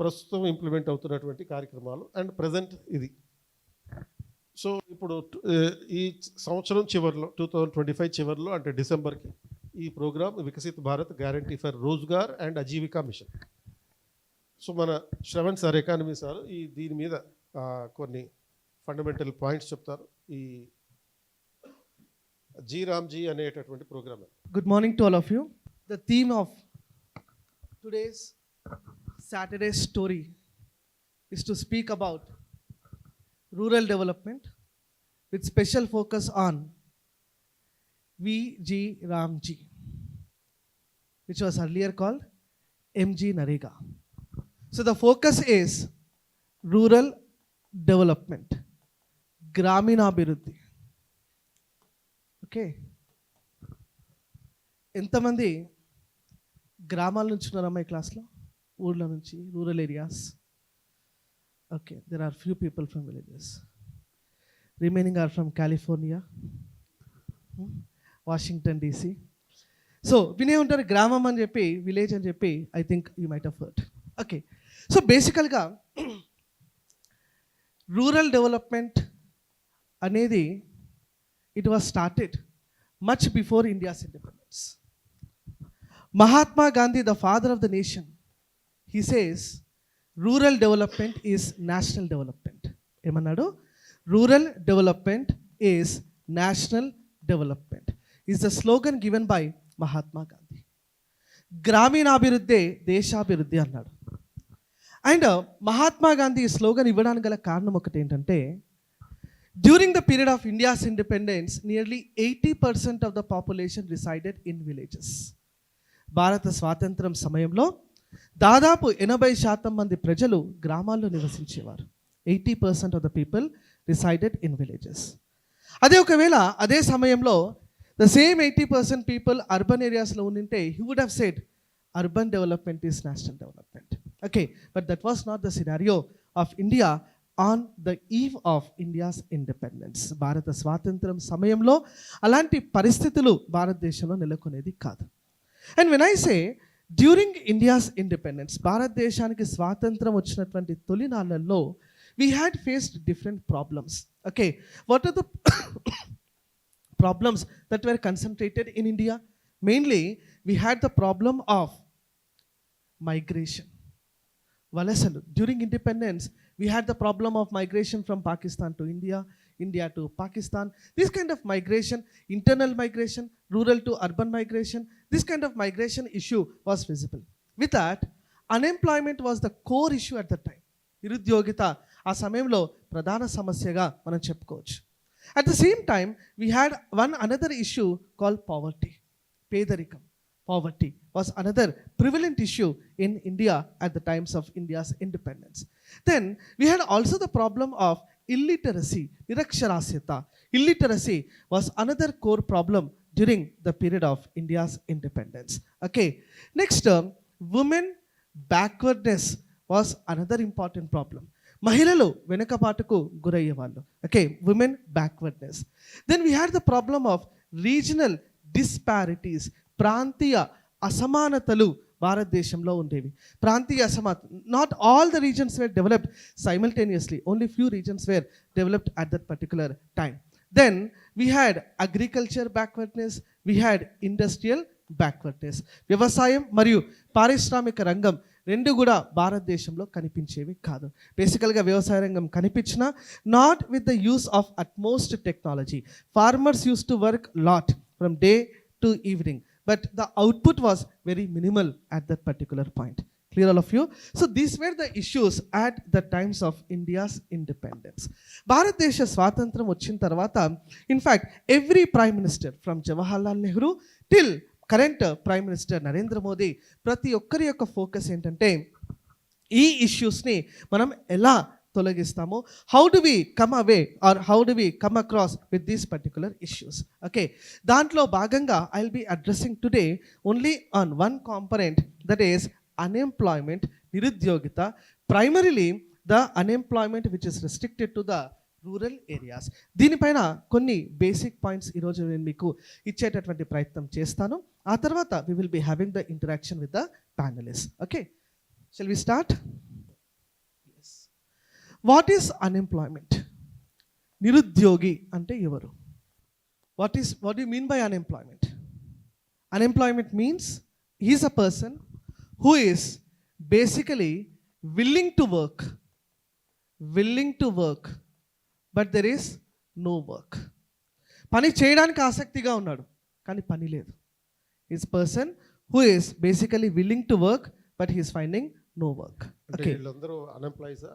ప్రస్తుతం ఇంప్లిమెంట్ అవుతున్నటువంటి కార్యక్రమాలు. అండ్ ప్రజెంట్ ఇది. సో ఇప్పుడు ఈ సంవత్సరం చివరిలో 2025 చివరిలో, అంటే డిసెంబర్కి, ఈ program Viksit Bharat guarantee for Rozgar and Ajeevika mission. So మన శ్రవణ్ సార్, ఎకానమీ సార్, దీని మీద కొన్ని ఫండమెంటల్ పాయింట్స్ చెప్తారు. ఈ జీ రామ్జీ అనేటటువంటి programme. Good morning to all of you. The theme of today's Saturday story is to speak about rural development with special focus on VG Ramji, which was earlier called MG Narega. So the focus is rural development, Gramina Abhiruddhi. Okay, ఎంతమంది గ్రామాల నుంచి ఉన్నారమ్మా ఈ క్లాస్లో? ఊళ్ళ నుంచి, rural areas. Okay, there are few people from villages. Remaining are from California, Washington DC. So వినే ఉంటారు గ్రామం అని చెప్పి, విలేజ్ అని చెప్పి. I think you might have heard. Okay, so బేసికల్గా రూరల్ డెవలప్మెంట్ అనేది it was started much before India's independence. Mahatma Gandhi, the father of the nation, he says rural development is national development. Emanadu? Rural development is national development is the slogan given by Mahatma Gandhi. Gramina Abhiruddhe Deshabhiruddhi annadu. And Mahatma Gandhi slogan ఇవ్వడానికి గల కారణం ఒకటి ఏంటంటే, during the period of India's independence, nearly 80% of the population resided in villages. భారత స్వాతంత్రం సమయంలో దాదాపు 80% మంది ప్రజలు గ్రామాల్లో నివసించేవారు. 80% of the people resided in villages. అదే ఒకవేళ అదే సమయంలో the same 80% people urban areasలో ఉండింటే, he would have said urban development is national development. Okay, but that was not the scenario of India on the eve of India's independence. భారత స్వాతంత్రం సమయంలో అలాంటి పరిస్థితులు భారతదేశంలో నెలకొనేది కాదు. And when I say during India's independence, భారతదేశానికి స్వాతంత్రం వచ్చినటువంటి తొలి నాళ్ళల్లో we had faced different problems. Okay, what are the problems that were concentrated in India? Mainly we had the problem of migration, వలసలు. During independence we had the problem of migration from Pakistan to India, India to Pakistan. This kind of migration, internal migration, rural to urban migration, this kind of migration issue was visible. With that, unemployment was the core issue at the time. నిరుద్యోగిత ఆ సమయంలో ప్రధాన సమస్యగా మనం చెప్పుకోవచ్చు. At the same time, we had another issue called poverty. పేదరికం, poverty was another prevalent issue in India at the times of India's independence. Then we had also the problem of illiteracy, niraksharashyata. Illiteracy was another core problem during the period of India's independence. Okay, next women backwardness was another important problem. మహిళలు వెనుకబాటుకు గురయ్యేవాళ్ళు. Okay, women backwardness. Then we had the problem of regional disparities, ప్రాంతీయ అసమానతలు భారతదేశంలో ఉండేవి. ప్రాంతీయ అసమానత, not all the regions were developed simultaneously, only few regions were developed at that particular time. Then we had agriculture backwardness, we had industrial backwardness. వ్యవసాయం మరియు పారిశ్రామిక రంగం రెండు కూడా భారతదేశంలో కనిపించేవి కాదు. బేసికల్గా వ్యవసాయ రంగం కనిపించినా not with the use of utmost technology. Farmers use to work lot from day to evening, but the output was very minimal at that particular point. Clear all of you? So these were the issues at the times of India's independence. భారతదేశ స్వాతంత్రం వచ్చిన తర్వాత in fact every prime minister from Jawaharlal Nehru till current prime minister Narendra Modi, ప్రతి ఒక్కరి యొక్క ఫోకస్ ఏంటంటే ఈ ఇష్యూస్ని మనం ఎలా తొలగిస్తాము, how do we come away or how do we come across with these particular issues. Okay, దాంట్లో భాగంగా I will be addressing today only on one component, that is unemployment, నిరుద్యోగిత, primarily the unemployment which is restricted to the rural areas. దీనిపైన కొన్ని బేసిక్ పాయింట్స్ ఈరోజు నేను మీకు ఇచ్చేటటువంటి ప్రయత్నం చేస్తాను. ఆ తర్వాత we will be having the interaction with the panelist. Okay, shall we start? What is unemployment? నిరుద్యోగి అంటే ఎవరు? What you mean by unemployment? Unemployment means he is a person who is basically willing to work, but there is no work. పని చేయడానికి ఆసక్తిగా ఉన్నాడు కానీ పని లేదు. Is person who is basically willing to work but he is finding no work. Okay, వీళ్ళందరూ అన్ఎంప్లాయీసా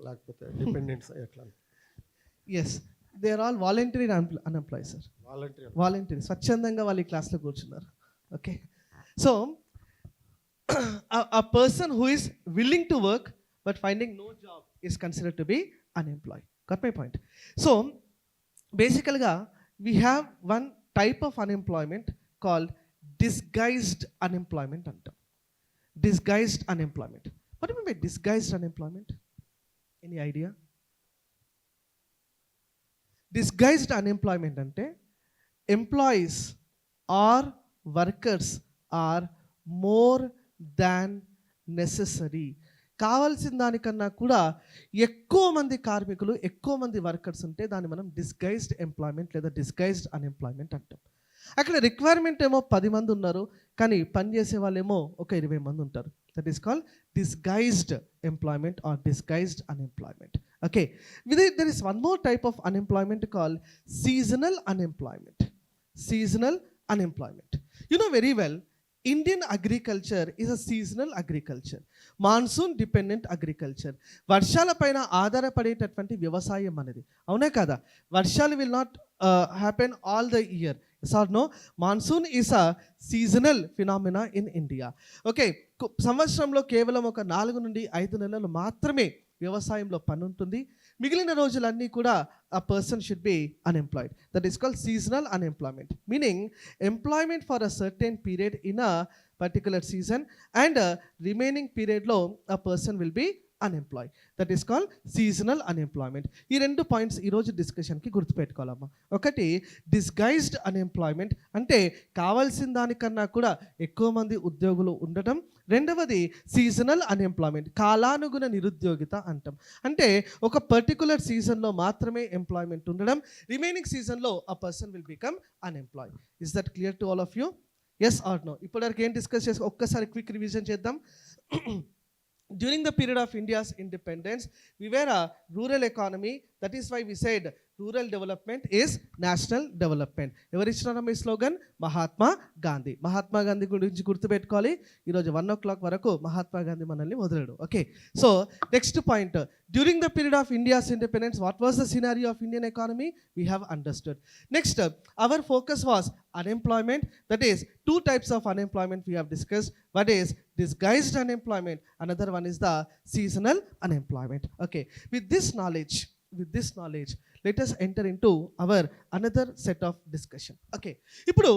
లేకపోతే డిపెండెంట్స్ ఎట్లా? Yes, they are all voluntary unemployee sir. Voluntary స్వచ్ఛందంగా వాళ్ళు ఈ క్లాస్లో కూర్చున్నారు. Okay, so a person who is willing to work but finding no job is considered to be unemployed. Got my point? So basically we have one type of unemployment called disguised unemployment. Disguised unemployment. What do you mean by disguised unemployment? Any idea? Disguised unemployment ante employees or workers are more than necessary. కావాల్సిన దానికన్నా కూడా ఎక్కువ మంది కార్మికులు, ఎక్కువ మంది వర్కర్స్ ఉంటే దాన్ని మనం డిస్గైజ్డ్ ఎంప్లాయ్మెంట్ లేదా డిస్గైజ్డ్ అన్ఎంప్లాయ్మెంట్ అంటాం. అక్కడ రిక్వైర్మెంట్ ఏమో 10 మంది ఉన్నారు కానీ పని చేసే వాళ్ళేమో ఒక 20 మంది ఉంటారు. That is called disguised employment or disguised unemployment. Okay, there is one more type of unemployment called seasonal unemployment. Seasonal unemployment, you know very well, Indian agriculture is a seasonal agriculture, monsoon dependent agriculture. వర్షాల పైన ఆధారపడేటటువంటి వ్యవసాయం అనేది, అవునా కదా? వర్షాలు will not happen all the year. Or no, monsoon is a seasonal phenomena in India. Okay, సంవత్సరంలో కేవలం ఒక 4 నుండి 5 నెలలు మాత్రమే వ్యవసాయంలో పని ఉంటుంది. మిగిలిన రోజులన్నీ కూడా a person should be unemployed. That is called seasonal unemployment, meaning employment for a certain period in a particular season and remaining period lo a person will be unemployed. That is called seasonal unemployment. ఈ 2 పాయింట్స్ ఈరోజు డిస్కషన్కి గుర్తుపెట్టుకోవాలమ్మా. ఒకటి, డిస్గైజ్డ్ అన్ఎంప్లాయ్మెంట్ అంటే కావాల్సిన దానికన్నా కూడా ఎక్కువ మంది ఉద్యోగులు ఉండటం. రెండవది సీజనల్ అన్ఎంప్లాయ్మెంట్, కాలానుగుణ నిరుద్యోగిత అంటాం. అంటే ఒక పర్టికులర్ సీజన్లో మాత్రమే ఎంప్లాయ్మెంట్ ఉండడం, రిమైనింగ్ సీజన్లో a person will become unemployed. Is that clear to all of you? Yes or no? ఇప్పటివరకు ఏం డిస్కస్ చేసి ఒక్కసారి క్విక్ రివిజన్ చేద్దాం. During the period of India's independence, we were a rural economy. That is why we said rural development is national development. ఎవరు ఇచ్చినారమ్మా ఈ స్లోగన్? మహాత్మా గాంధీ. మహాత్మా గాంధీ గురించి గుర్తుపెట్టుకోవాలి. ఈరోజు 1 o'clock వరకు మహాత్మా గాంధీ మనల్ని వదిలేడు. Okay, so next point, during the period of India's independence what was the scenario of Indian economy? We have understood. Next, our focus was unemployment. That is, 2 types of unemployment we have discussed. One is disguised unemployment, another one is the seasonal unemployment. Okay, with this knowledge let us enter into our another set of discussion. Okay, ఇప్పుడు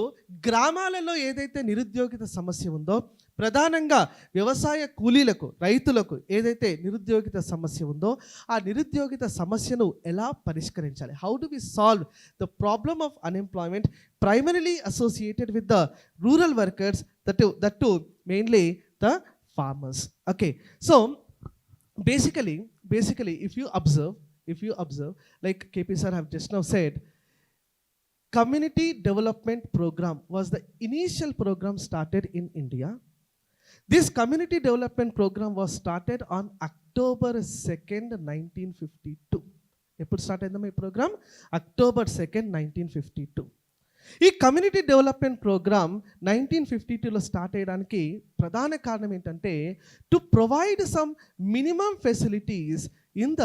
గ్రామాలలో ఏదైతే నిరుద్యోగిత సమస్య ఉందో, ప్రధానంగా వ్యవసాయ కూలీలకు, రైతులకు ఏదైతే నిరుద్యోగిత సమస్య ఉందో, ఆ నిరుద్యోగిత సమస్యను ఎలా పరిష్కరించాలి? How do we solve the problem of unemployment primarily associated with the rural workers, that too mainly the farmers. Okay, so basically if you observe like KP sir have just now said, community development program was the initial program started in India. This community development program was started on October 2nd 1952. ఎప్పుడు స్టార్ట్ అయిందమ్మా ఈ ప్రోగ్రామ్? October 2nd 1952. ఈ కమ్యూనిటీ డెవలప్మెంట్ ప్రోగ్రామ్ 1952లో స్టార్ట్ అయ్యడానికి ప్రధాన కారణం ఏంటంటే, to provide some minimum facilities in the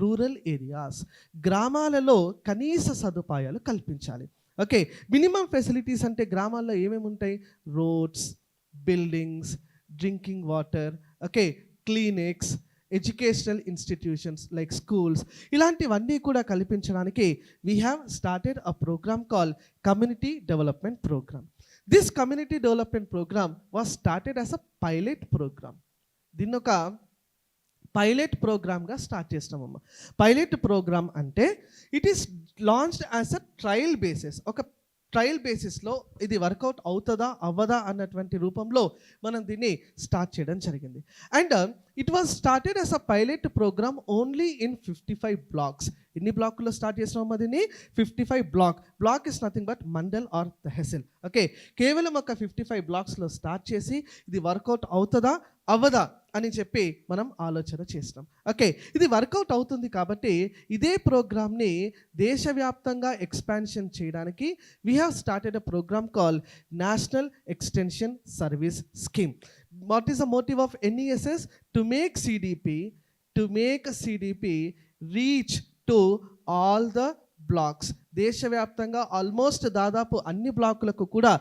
rural areas. గ్రామాలలో కనీస సదుపాయాలు కల్పించాలి. ఓకే, మినిమం ఫెసిలిటీస్ అంటే గ్రామాల్లో ఏమేమి ఉంటాయి? Roads, buildings, drinking water, okay, clinics, educational institutions like schools, ఇలాంటివన్నీ కూడా కల్పించడానికి we have started a program call community development program. This community development program was started as a pilot program. దీన్ని ఒక పైలట్ ప్రోగ్రామ్గా స్టార్ట్ చేస్తామమ్మా. పైలట్ ప్రోగ్రామ్ అంటే it is launched as a trial basis. ఒక ట్రయల్ బేసిస్లో ఇది వర్కౌట్ అవుతుందా అవ్వదా అన్నటువంటి రూపంలో మనం దీన్ని స్టార్ట్ చేయడం జరిగింది. And it was started as a pilot program only in 55 blocks. ఎన్ని బ్లాకుల్లో స్టార్ట్ చేసినామో దీన్ని? 55 block is nothing but mandal or tehsil. Okay, కేవలం ఒక 55 బ్లాక్స్లో స్టార్ట్ చేసి ఇది వర్కౌట్ అవుతుందా అవ్వదా అని చెప్పి మనం ఆలోచన చేసినాం. ఓకే, ఇది వర్కౌట్ అవుతుంది కాబట్టి ఇదే ప్రోగ్రామ్ని దేశవ్యాప్తంగా ఎక్స్పాన్షన్ చేయడానికి we have started a program call national extension service scheme. What is the motive of NESS? To make CDP reach to all the blocks. దేశవ్యాప్తంగా ఆల్మోస్ట్ దాదాపు అన్ని బ్లాకులకు కూడా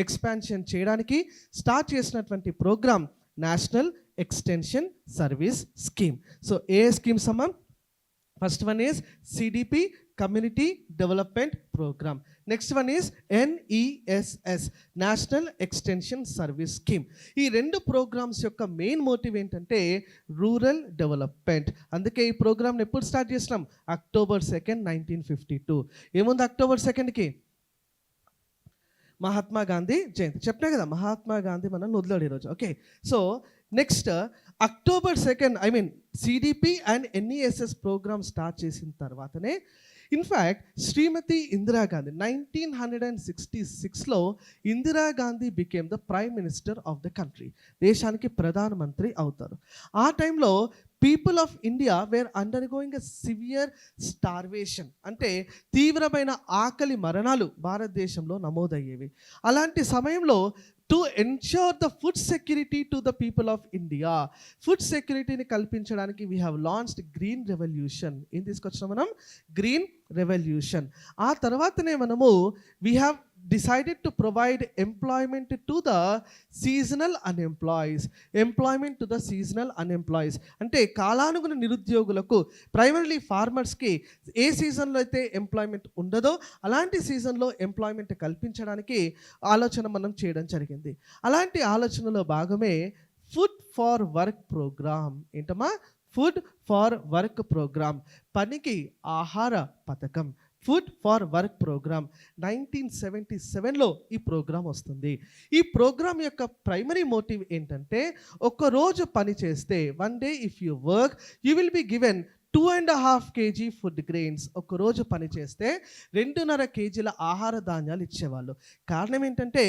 ఎక్స్పాన్షన్ చేయడానికి స్టార్ట్ చేసినటువంటి program national extension service scheme. So ఏ స్కీమ్స్ అమ్మా? First one is CDP community development program. Next one is NESS national extension service scheme. ఈ 2 ప్రోగ్రామ్స్ యొక్క మెయిన్ మోటివ్ ఏంటంటే రూరల్ డెవలప్మెంట్. అందుకే ఈ ప్రోగ్రామ్ని ఎప్పుడు స్టార్ట్ చేసినాం? October 2nd 1952. ఏముంది October 2ndకి? మహాత్మా గాంధీ జయంతి. చెప్పినా కదా, మహాత్మా గాంధీ మనం వదిలాడు ఈరోజు. Okay, so next October 2nd CDP and NESS programme start చేసిన తర్వాతనే in fact Shrimati Indira Gandhi 1966లో Indira Gandhi became the prime minister of the country. దేశానికి ప్రధానమంత్రి అవుతారు. ఆ టైంలో people of India where undergoing a severe starvation, అంటే తీవ్రమైన ఆకలి మరణాలు భారతదేశంలో నమోదయ్యేవి. అలాంటి సమయంలో to ensure the food security to the people of India, food సెక్యూరిటీని కల్పించడానికి we have launched green revolution. ఏం తీసుకొచ్చినాం మనం? Green revolution. ఆ తర్వాతనే మనము we have decided to provide employment to the seasonal unemployees. Employment to the seasonal unemployees అంటే కాలానుగుణ నిరుద్యోగులకు, ప్రైమరీలీ ఫార్మర్స్కి ఏ సీజన్లో అయితే ఎంప్లాయ్మెంట్ ఉండదో అలాంటి సీజన్లో ఎంప్లాయ్మెంట్ కల్పించడానికి ఆలోచన మనం చేయడం జరిగింది. అలాంటి ఆలోచనలో భాగమే ఫుడ్ ఫార్ వర్క్ ప్రోగ్రామ్. ఏంటమ్మా? ఫుడ్ ఫార్ వర్క్ ప్రోగ్రామ్, పనికి ఆహార పథకం. ఫుడ్ ఫార్ వర్క్ ప్రోగ్రామ్ 1977లో ఈ ప్రోగ్రాం వస్తుంది. ఈ ప్రోగ్రామ్ యొక్క ప్రైమరీ మోటివ్ ఏంటంటే, ఒక్కరోజు పని చేస్తే, 1 day if you work you will be given 2.5 kg food grains. ఒక్కరోజు పని చేస్తే 2.5 kgల ఆహార ధాన్యాలు ఇచ్చేవాళ్ళు. కారణం ఏంటంటే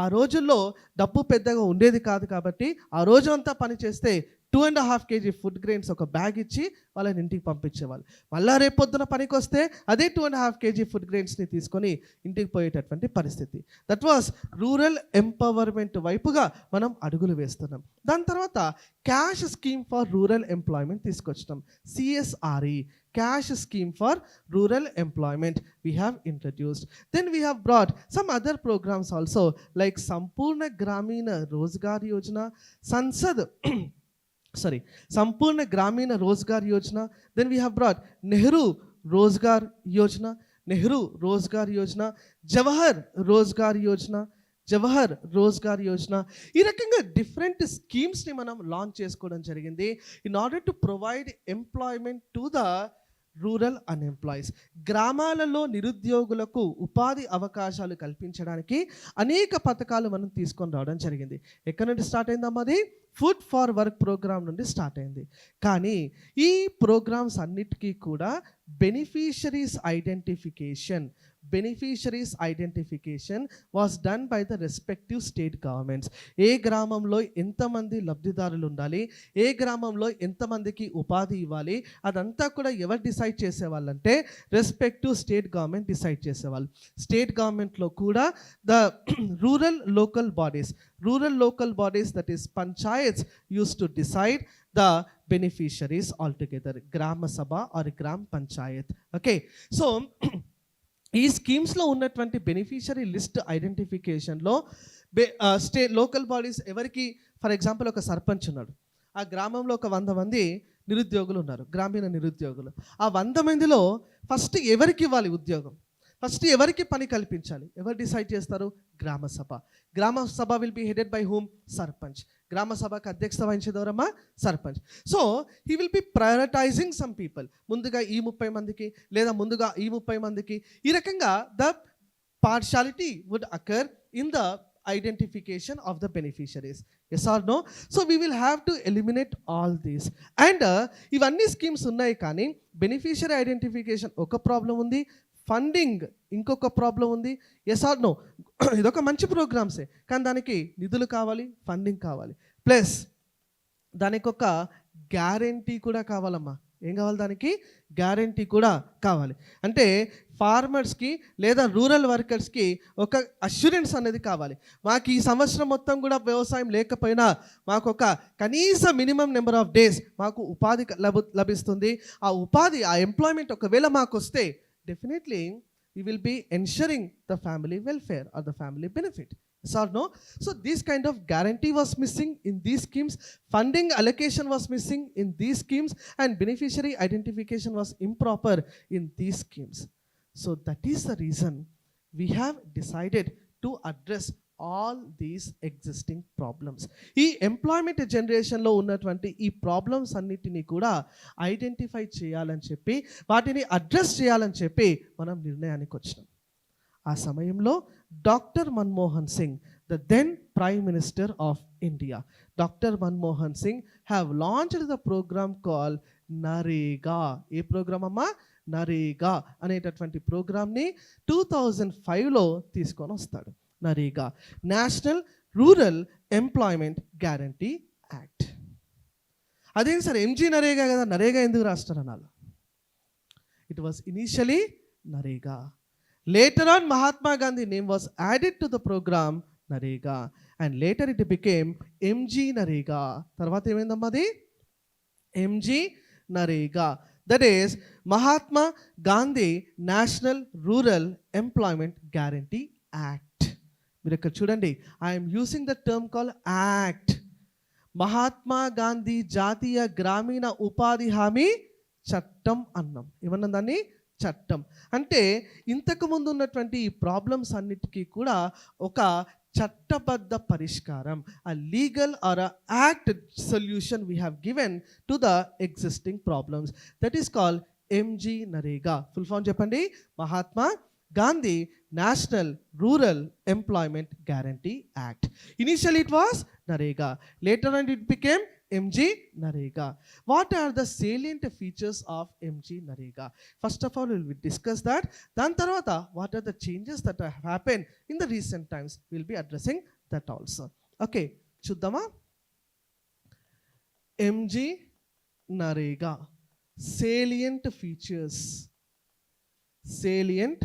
ఆ రోజుల్లో డబ్బు పెద్దగా ఉండేది కాదు కాబట్టి ఆ రోజు అంతా పని చేస్తే 2.5 kg ఫుడ్ గ్రెయిన్స్ ఒక బ్యాగ్ ఇచ్చి వాళ్ళని ఇంటికి పంపించేవాళ్ళు. మళ్ళీ రేపొద్దున పనికి వస్తే అదే 2.5 kg ఫుడ్ గ్రెయిన్స్ని తీసుకొని ఇంటికి పోయేటటువంటి పరిస్థితి. దట్ వాస్ రూరల్ ఎంపవర్మెంట్ వైపుగా మనం అడుగులు వేస్తున్నాం. దాని తర్వాత cash scheme for rural employment తీసుకొచ్చినాం. CSRE, cash scheme for rural employment, we have introduced. Then we have brought some other programs also, like Sampurna Gramina Rozgar Yojana, Sampurna Gramina Rozgar Yojana. Then we have brought Nehru Rozgar Yojana, Jawahar Rozgar Yojana. ఈ రకంగా డిఫరెంట్ స్కీమ్స్ని మనం లాంచ్ చేసుకోవడం జరిగింది in order to provide employment to the rural unemployees. గ్రామాలలో నిరుద్యోగులకు ఉపాధి అవకాశాలు కల్పించడానికి అనేక పథకాలు మనం తీసుకొని రావడం జరిగింది. ఎక్కడి నుండి స్టార్ట్ అయిందమ్మా? అది ఫుడ్ ఫార్ వర్క్ ప్రోగ్రామ్ నుండి స్టార్ట్ అయింది. కానీ ఈ ప్రోగ్రామ్స్ అన్నిటికీ కూడా beneficiaries identification was done by the respective state governments. ఏ గ్రామంలో ఎంతమంది లబ్ధిదారులు ఉండాలి, ఏ గ్రామంలో ఎంతమందికి ఉపాధి ఇవ్వాలి, అదంతా కూడా ఎవరు డిసైడ్ చేసేవాళ్ళంటే రెస్పెక్టివ్ స్టేట్ గవర్నమెంట్ డిసైడ్ చేసేవాళ్ళు. స్టేట్ గవర్నమెంట్లో కూడా the rural local bodies that is panchayats used to decide the beneficiaries altogether, Gram Sabha or Gram Panchayat. Okay, so ఈ స్కీమ్స్లో ఉన్నటువంటి బెనిఫిషరీ లిస్ట్ ఐడెంటిఫికేషన్లో లోకల్ బాడీస్ ఎవరికి, ఫర్ ఎగ్జాంపుల్ ఒక సర్పంచ్ ఉన్నాడు, ఆ గ్రామంలో ఒక 100 మంది నిరుద్యోగులు ఉన్నారు, గ్రామీణ నిరుద్యోగులు. ఆ 100 మందిలో ఫస్ట్ ఎవరికి ఇవ్వాలి ఉద్యోగం, ఫస్ట్ ఎవరికి పని కల్పించాలి, ఎవరు డిసైడ్ చేస్తారు? Gram sabha will be headed by whom? Sarpanch. Gram సభకు అధ్యక్షత వహించేదెవరమ్మా? Sarpanch. So he will be prioritizing some people, ముందుగా ఈ 30 మందికి లేదా ముందుగా ఈ 30 మందికి. ఈ రకంగా the partiality would occur in the identification of the beneficiaries. Yes or no? So we will have to eliminate all these. And ఇవన్నీ స్కీమ్స్ ఉన్నాయి, కానీ బెనిఫిషియరీ ఐడెంటిఫికేషన్ ఒక ప్రాబ్లం ఉంది, ఫండింగ్ ఇంకొక ప్రాబ్లం ఉంది. Yes or no? ఇదొక మంచి ప్రోగ్రామ్సే, కానీ దానికి నిధులు కావాలి, ఫండింగ్ కావాలి, ప్లస్ దానికి ఒక గ్యారెంటీ కూడా కావాలమ్మా. ఏం కావాలి? దానికి గ్యారెంటీ కూడా కావాలి. అంటే ఫార్మర్స్కి లేదా రూరల్ వర్కర్స్కి ఒక అష్యూరెన్స్ అనేది కావాలి. మాకు ఈ సంవత్సరం మొత్తం కూడా వ్యవసాయం లేకపోయినా మాకు ఒక కనీస మినిమం నెంబర్ ఆఫ్ డేస్ మాకు ఉపాధి లభిస్తుంది. ఆ ఉపాధి, ఆ ఎంప్లాయ్మెంట్ ఒకవేళ మాకు వస్తే definitely we will be ensuring the family welfare or the family benefit. Yes or no? So this kind of guarantee was missing in these schemes, funding allocation was missing in these schemes, and beneficiary identification was improper in these schemes. So that is the reason we have decided to address all these existing problems. ఈ ఎంప్లాయ్మెంట్ జనరేషన్లో ఉన్నటువంటి ఈ ప్రాబ్లమ్స్ అన్నిటినీ కూడా ఐడెంటిఫై చేయాలని చెప్పి, వాటిని అడ్రస్ చేయాలని చెప్పి మనం నిర్ణయానికి వచ్చినాం. ఆ సమయంలో doctor Manmohan Singh, the then prime minister of India, doctor Manmohan Singh have launched the program call NREGA. ఏ ప్రోగ్రామ్ అమ్మా? నరేగా అనేటటువంటి ప్రోగ్రామ్ని 2005లో తీసుకొని వస్తాడు. NREGA, national rural employment guarantee act. అదేంటి సార్, ఎంజీ నరేగా కదా, నరేగా ఎందుకు రాస్తారు అనాలి? It was initially NREGA. Later on Mahatma Gandhi name was added to the program NREGA, and later it became MG NREGA. తర్వాత ఏమైందమ్మా? అది MG NREGA. That is Mahatma Gandhi national rural employment guarantee act. మీరు ఇక్కడ చూడండి, I'm using the term call act. Mahatma Gandhi జాతీయ గ్రామీణ ఉపాధి హామీ చట్టం అన్నాం. ఏమన్నా దాన్ని? చట్టం. అంటే ఇంతకుముందు ఉన్నటువంటి ఈ ప్రాబ్లమ్స్ అన్నిటికీ కూడా ఒక చట్టబద్ధ పరిష్కారం, a legal or a act solution we have given to the existing problems. That is called MG Narega. Full form చెప్పండి. Mahatma Gandhi national rural employment guarantee act. Initially it was Narega. Later on it became MG Narega. What are the salient features of MG Narega? First of all, we will discuss that. Then tarvata, what are the changes that have happened in the recent times? We will be addressing that also. Okay, chuddama. MG Narega. Salient features. Salient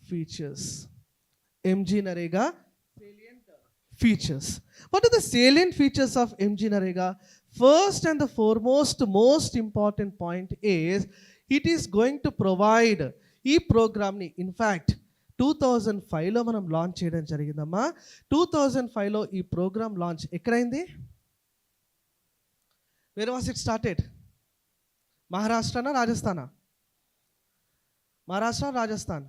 features. MG Narega. Salient features. What are the salient features of MG Narega? First and the foremost, most important point is it is going to provide ఈ ప్రోగ్రామ్ని ఇన్ఫ్యాక్ట్ 2005లో మనం లాంచ్ చేయడం జరిగిందమ్మా. 2005లో ఈ programme launch ఎక్కడైంది? Where was it started? మహారాష్ట్రనా రాజస్థానా? Maharashtra Rajasthan.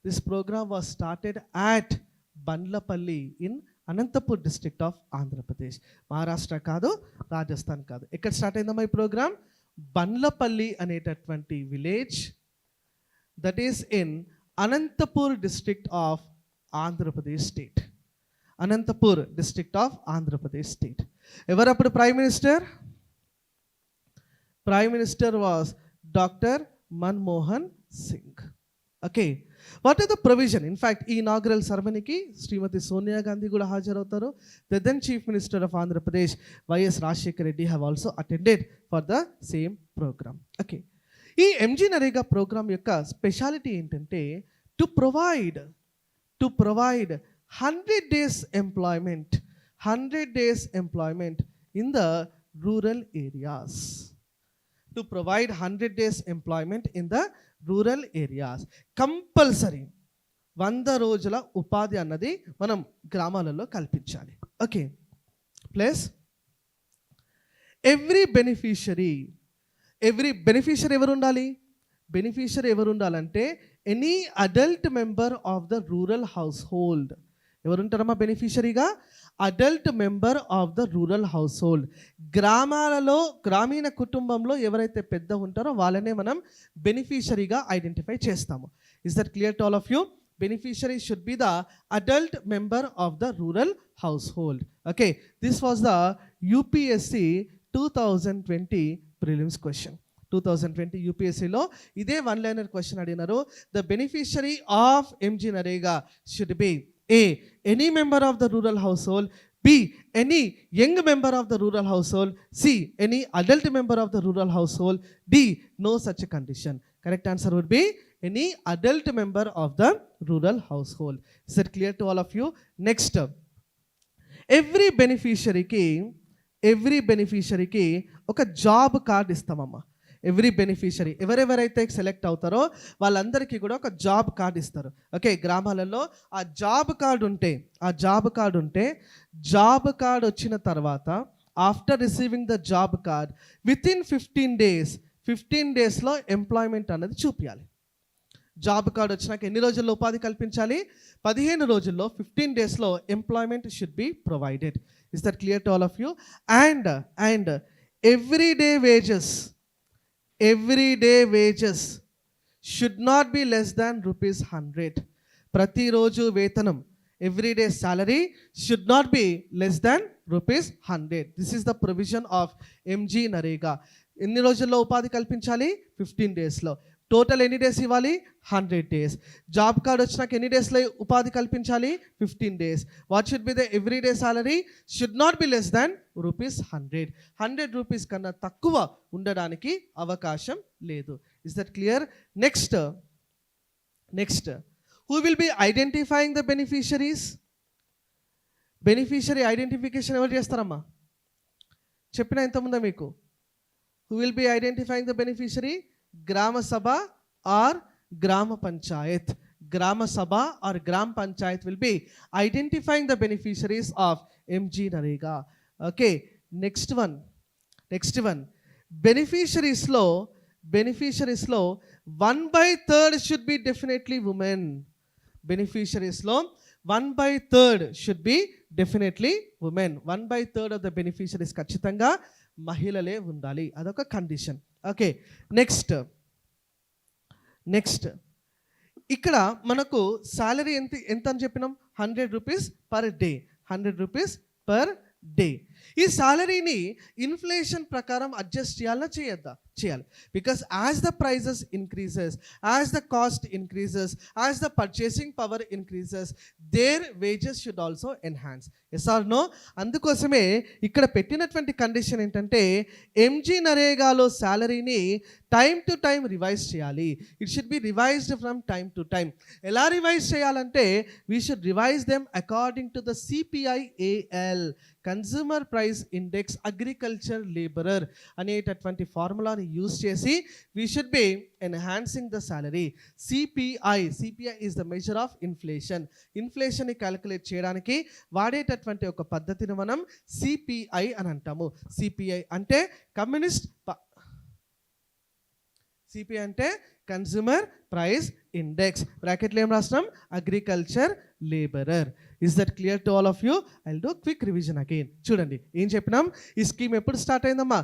This programme was started at Bandlapalli in Anantapur district of Andhra Pradesh. Maharashtra కాదు, రాజస్థాన్ కాదు. ఎక్కడ స్టార్ట్ అయిందమ్మా ఈ ప్రోగ్రామ్? బండ్లపల్లి అనేటటువంటి village that is in Anantapur district of Andhra Pradesh state. Anantapur district of Andhra Pradesh state. ఎవరప్పుడు prime minister? Prime minister was doctor Manmohan Singh. Okay, what are the provision? In fact ఈ ఇనాగ్రల్ సెరమనీకి శ్రీమతి సోనియా గాంధీ కూడా హాజరవుతారు. The then chief minister of Andhra Pradesh YS Rajasekhar Reddy have also attended for the same programme. Okay, ఈ ఎంజీ నరేగా ప్రోగ్రామ్ యొక్క స్పెషాలిటీ ఏంటంటే to provide 100 days employment in the rural areas. To provide 100 days employment in the rural areas. Compulsory 100 రోజుల ఉపాధి అన్నది మనం గ్రామాలలో కల్పించాలి. ఓకే, ప్లస్ ఎవ్రీ బెనిఫిషరీ ఎవరు ఉండాలి? బెనిఫిషరీ ఎవరు ఉండాలంటే any adult member of the rural household. ఎవరుంటారమ్మా బెనిఫిషరీగా? Adult member of the rural household. గ్రామీణ కుటుంబంలో ఎవరైతే పెద్ద ఉంటారో వాళ్ళనే మనం బెనిఫిషరీగా ఐడెంటిఫై చేస్తాము. Is that clear to all of you? Beneficiary should be the adult member of the rural household. Okay, this was the UPSC 2020 prelims question. 2020 UPSCలో ఇదే వన్ లైనర్ క్వశ్చన్ అడిగినారు. The beneficiary of MG NREGA should be A, any member of the rural household. B, any young member of the rural household. C, any adult member of the rural household. D, no such a condition. Correct answer would be any adult member of the rural household. Is that clear to all of you? Next, every beneficiary కి ఒక జాబ్ కార్డ్ ఇస్తామమ్మా. ఎవ్రీ బెనిఫిషరీ ఎవరెవరైతే సెలెక్ట్ అవుతారో వాళ్ళందరికీ కూడా ఒక జాబ్ కార్డ్ ఇస్తారు. ఓకే, గ్రామాలలో ఆ జాబ్ కార్డ్ ఉంటే జాబ్ కార్డ్ వచ్చిన తర్వాత after receiving the job card with in 15 డేస్లో ఎంప్లాయ్మెంట్ అనేది చూపించాలి. జాబ్ కార్డ్ వచ్చినాక ఎన్ని రోజుల్లో ఉపాధి కల్పించాలి? 15 రోజుల్లో 15 డేస్లో employment should be provided. Is that clear to all of you? And everyday wages should not be less than ₹100. ప్రతిరోజు వేతనం everyday salary should not be less than ₹100. This is the provision of MG NREGA. ఎన్ని రోజుల్లో ఉపాధి కల్పించాలి? 15 డేస్లో. టోటల్ ఎన్ని డేస్ ఇవ్వాలి? 100 days. జాబ్ కార్డ్ వచ్చినాక ఎన్ని డేస్లో ఉపాధి కల్పించాలి? 15 days. What should be the everyday salary? Should not be less than ₹100. ₹100 కన్నా తక్కువ ఉండడానికి అవకాశం లేదు. Is that clear? Next who will be identifying the beneficiaries? Beneficiary identification ఎవరు చేస్తారమ్మా? చెప్పిన ఇంతకుముందా మీకు? Who will be identifying the beneficiary? Gram sabha or gram panchayat. Gram sabha or gram panchayat will be identifying the beneficiaries of MG NREGA. Okay, next one బెనిఫిషరీస్లో 1/3 షుడ్ బి డెఫినెట్లీ ఉమెన్. బెనిఫిషరీస్లో 1/3 should be definitely women. 1/3 of the beneficiaries ఖచ్చితంగా మహిళలే ఉండాలి. అదొక కండిషన్. ఓకే, నెక్స్ట్ ఇక్కడ మనకు సాలరీ ఎంత అని చెప్పినాం? ₹100 పర్ డే. ₹100 per day. ఈ సాలరీని ఇన్ఫ్లేషన్ ప్రకారం అడ్జస్ట్ చేయాలన్నా చేయొద్దా? చేయాలి. Because as the prices increases, as the cost increases, as the purchasing power increases, there wages should also enhance. Yes or no? అందుకోసమే ఇక్కడ పెట్టినటువంటి కండిషన్ ఏంటంటే ఎంజీ నరేగాలో శాలరీని టైం టు టైం రివైజ్ చేయాలి. It should be revised from time to time. ఎలా రివైజ్ చేయాలంటే we should revise them according to the CPI-AL, consumer price index agriculture labourer అనేటటువంటి ఫార్ములాని యూజ్ చేసి we should B enhancing the salary. CPI is the measure of inflation. ఇన్ఫ్లేషన్ని క్యాలిక్యులేట్ చేయడానికి వాడేటటువంటి ఒక పద్ధతిని మనం సిపిఐ అని అంటాము. సిపిఐ అంటే సిపిఐ అంటే కన్జ్యూమర్ ప్రైస్ ఇండెక్స్, బ్రాకెట్లో ఏం రాసినాం? Agriculture labourer. Is that clear to all of you? I will do quick revision again. చూడండి ఏం చెప్పినాం. ఈ స్కీమ్ ఎప్పుడు స్టార్ట్ అయిందమ్మా?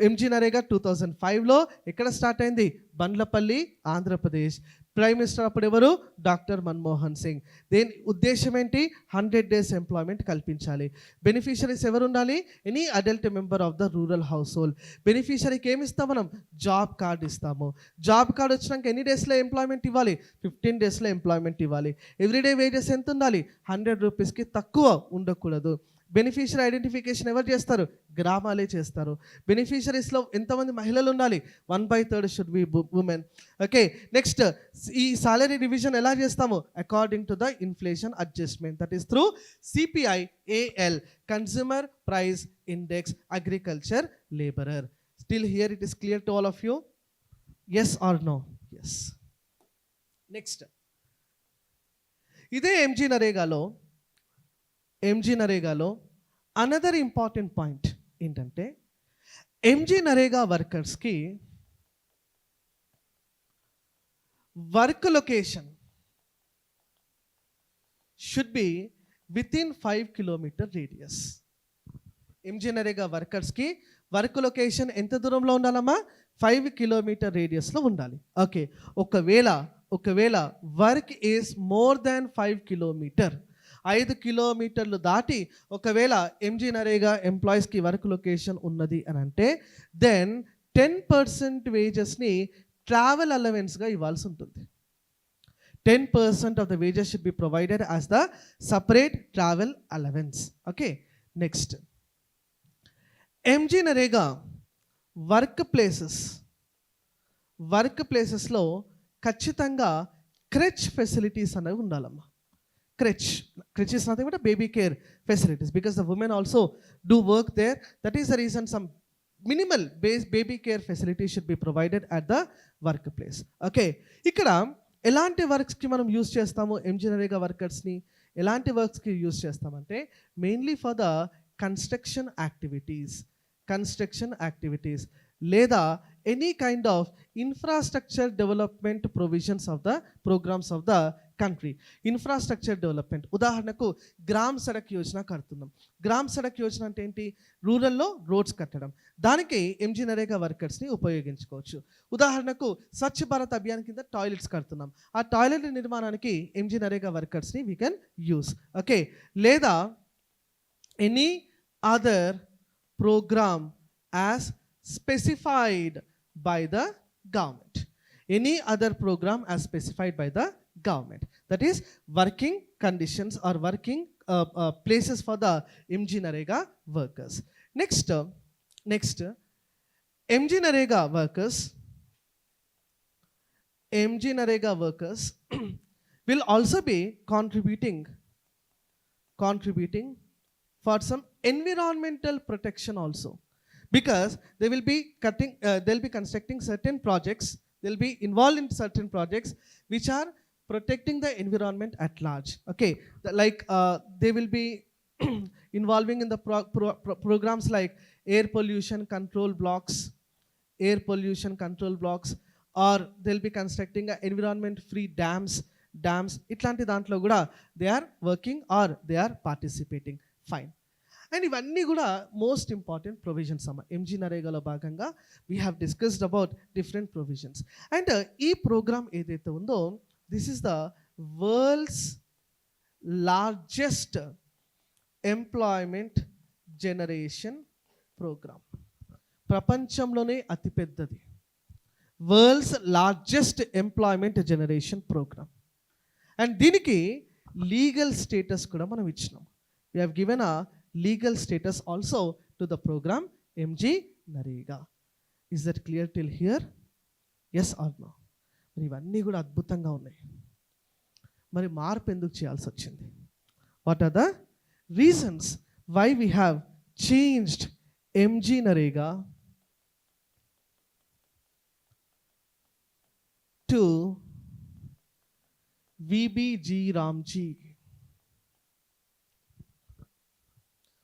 ఎంజీ నరేగా 2005లో. ఎక్కడ స్టార్ట్ అయింది? బండ్లపల్లి, ఆంధ్రప్రదేశ్. ప్రైమ్ మినిస్టర్ అప్పుడు ఎవరు? డాక్టర్ మన్మోహన్ సింగ్. దేని ఉద్దేశం ఏంటి? 100 days ఎంప్లాయ్మెంట్ కల్పించాలి. బెనిఫిషరీస్ ఎవరు ఉండాలి? Any adult member of the rural household. బెనిఫిషరీకి ఏమి ఇస్తాం మనం? జాబ్ కార్డ్ ఇస్తాము. జాబ్ కార్డ్ వచ్చినాక ఎన్ని డేస్లో ఎంప్లాయ్మెంట్ ఇవ్వాలి? 15 daysలో ఎంప్లాయ్మెంట్ ఇవ్వాలి. ఎవ్రీడే వేజెస్ ఎంత ఉండాలి? 100 rupeesకి తక్కువ ఉండకూడదు. బెనిఫిషరీ ఐడెంటిఫికేషన్ ఎవరు చేస్తారు? గ్రామాలే చేస్తారు. బెనిఫిషరీస్లో ఎంతమంది మహిళలు ఉండాలి? 1/3 should be women. Okay, next ఈ సాలరీ రివిజన్ ఎలా చేస్తాము? According to the inflation adjustment, that is through CPI-AL, consumer price index agriculture labourer. Still here it is clear to all of you? Yes or no? Yes. Next ఇదే ఎంజీ నరేగాలో అనదర్ ఇంపార్టెంట్ పాయింట్ ఏంటంటే ఎంజీ నరేగా వర్కర్స్కి work location should be within 5 kilometer radius. MG NREGA వర్కర్స్కి వర్క్ లొకేషన్ ఎంత దూరంలో ఉండాలమ్మా? 5 kilometer రేడియస్లో ఉండాలి. ఓకే, ఒకవేళ work is more than 5 kilometer, 5 kilometers దాటి ఒకవేళ ఎంజీ నరేగా ఎంప్లాయీస్కి వర్క్ లొకేషన్ ఉన్నది అని అంటే దెన్ 10% వేజెస్ని ట్రావెల్ అలవెన్స్గా ఇవ్వాల్సి ఉంటుంది. 10% of the wages should be provided as the separate travel allowance. Okay, next MG NREGA work ప్లేసెస్లో ఖచ్చితంగా క్రెచ్ ఫెసిలిటీస్ అనేవి ఉండాలమ్మా. Crèche is nothing but a baby care facilities, because the women also do work there. That is the reason some minimal baby care facilities should be provided at the workplace. Okay, ఇక్కడ ఎలాంటి వర్క్స్కి మనం యూజ్ చేస్తాము ఎంజీ నరేగా వర్కర్స్ని? ఎలాంటి వర్క్స్కి యూజ్ చేస్తామంటే mainly for the construction activities లేదా any kind of infrastructure development provisions of the programmes of the country. Infrastructure development, ఉదాహరణకు గ్రామ్ సడక్ యోజన కడుతున్నాం. గ్రామ్ సడక్ యోజన అంటే ఏంటి? రూరల్లో రోడ్స్ కట్టడం. దానికి ఎంజీ నరేగా వర్కర్స్ని ఉపయోగించుకోవచ్చు. ఉదాహరణకు స్వచ్ఛ భారత్ అభియాన్ కింద టాయిలెట్స్ కడుతున్నాం. ఆ టాయిలెట్ నిర్మాణానికి ఎంజీ నరేగా వర్కర్స్ని వీ కెన్ యూస్. ఓకే, లేదా any other programme as specified by the government. Any other program as specified by the government. That is working conditions or working places for the MG Narega workers. Next, MG Narega workers will also be contributing for some environmental protection also. Because they will be they'll be constructing certain projects, they'll be involved in certain projects which are protecting the environment at large. Okay, they will be involving in the programs like air pollution control blocks, or they'll be constructing environment free dams. ఇట్లాంటి దాంట్లో కూడా they are working or they are participating. Fine. And ఇవన్నీ కూడా మోస్ట్ ఇంపార్టెంట్ ప్రొవిజన్స్ అమ్మ. ఎంజీ నరేగాలో భాగంగా we have discussed about different provisions. And ఈ ప్రోగ్రామ్ ఏదైతే ఉందో this is the world's largest employment generation programme. ప్రపంచంలోనే అతిపెద్దది. World's largest employment generation programme. And దీనికి లీగల్ స్టేటస్ కూడా మనం ఇచ్చినాం. We have given a legal status also to the programme MG NREGA. Is that clear till here? Yes or no? మరి ఇవన్నీ కూడా అద్భుతంగా ఉన్నాయి. మరి మార్పు ఎందుకు చేయాల్సి వచ్చింది? What are the reasons why we have changed MG NREGA to VBG RAM G?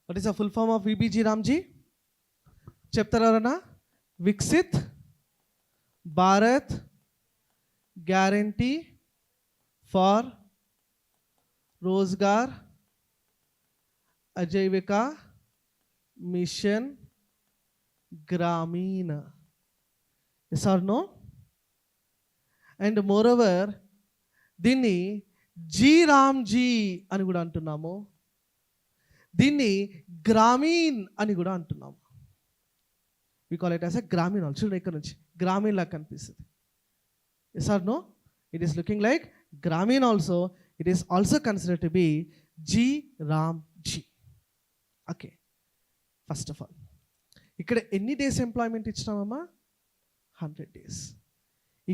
What is the full form of VBG RAM G? చెప్తారా? Viksit Bharat guarantee for Rozgar Ajeevika mission Gramin. Yes or no? And moreover దీన్ని జీ రామ్జీ అని కూడా అంటున్నాము, దీన్ని గ్రామీణ్ అని కూడా అంటున్నాము. We call it as a Gramin also. చూడండి ఇక్కడ నుంచి గ్రామీణ్ లాగా కనిపిస్తుంది. Yes or no? It is looking like Gramin also. It is also considered to be G Ramji. Okay, first of all ఇక్కడ ఎన్ని డేస్ ఎంప్లాయ్మెంట్ ఇచ్చినామమ్మా? 100 days.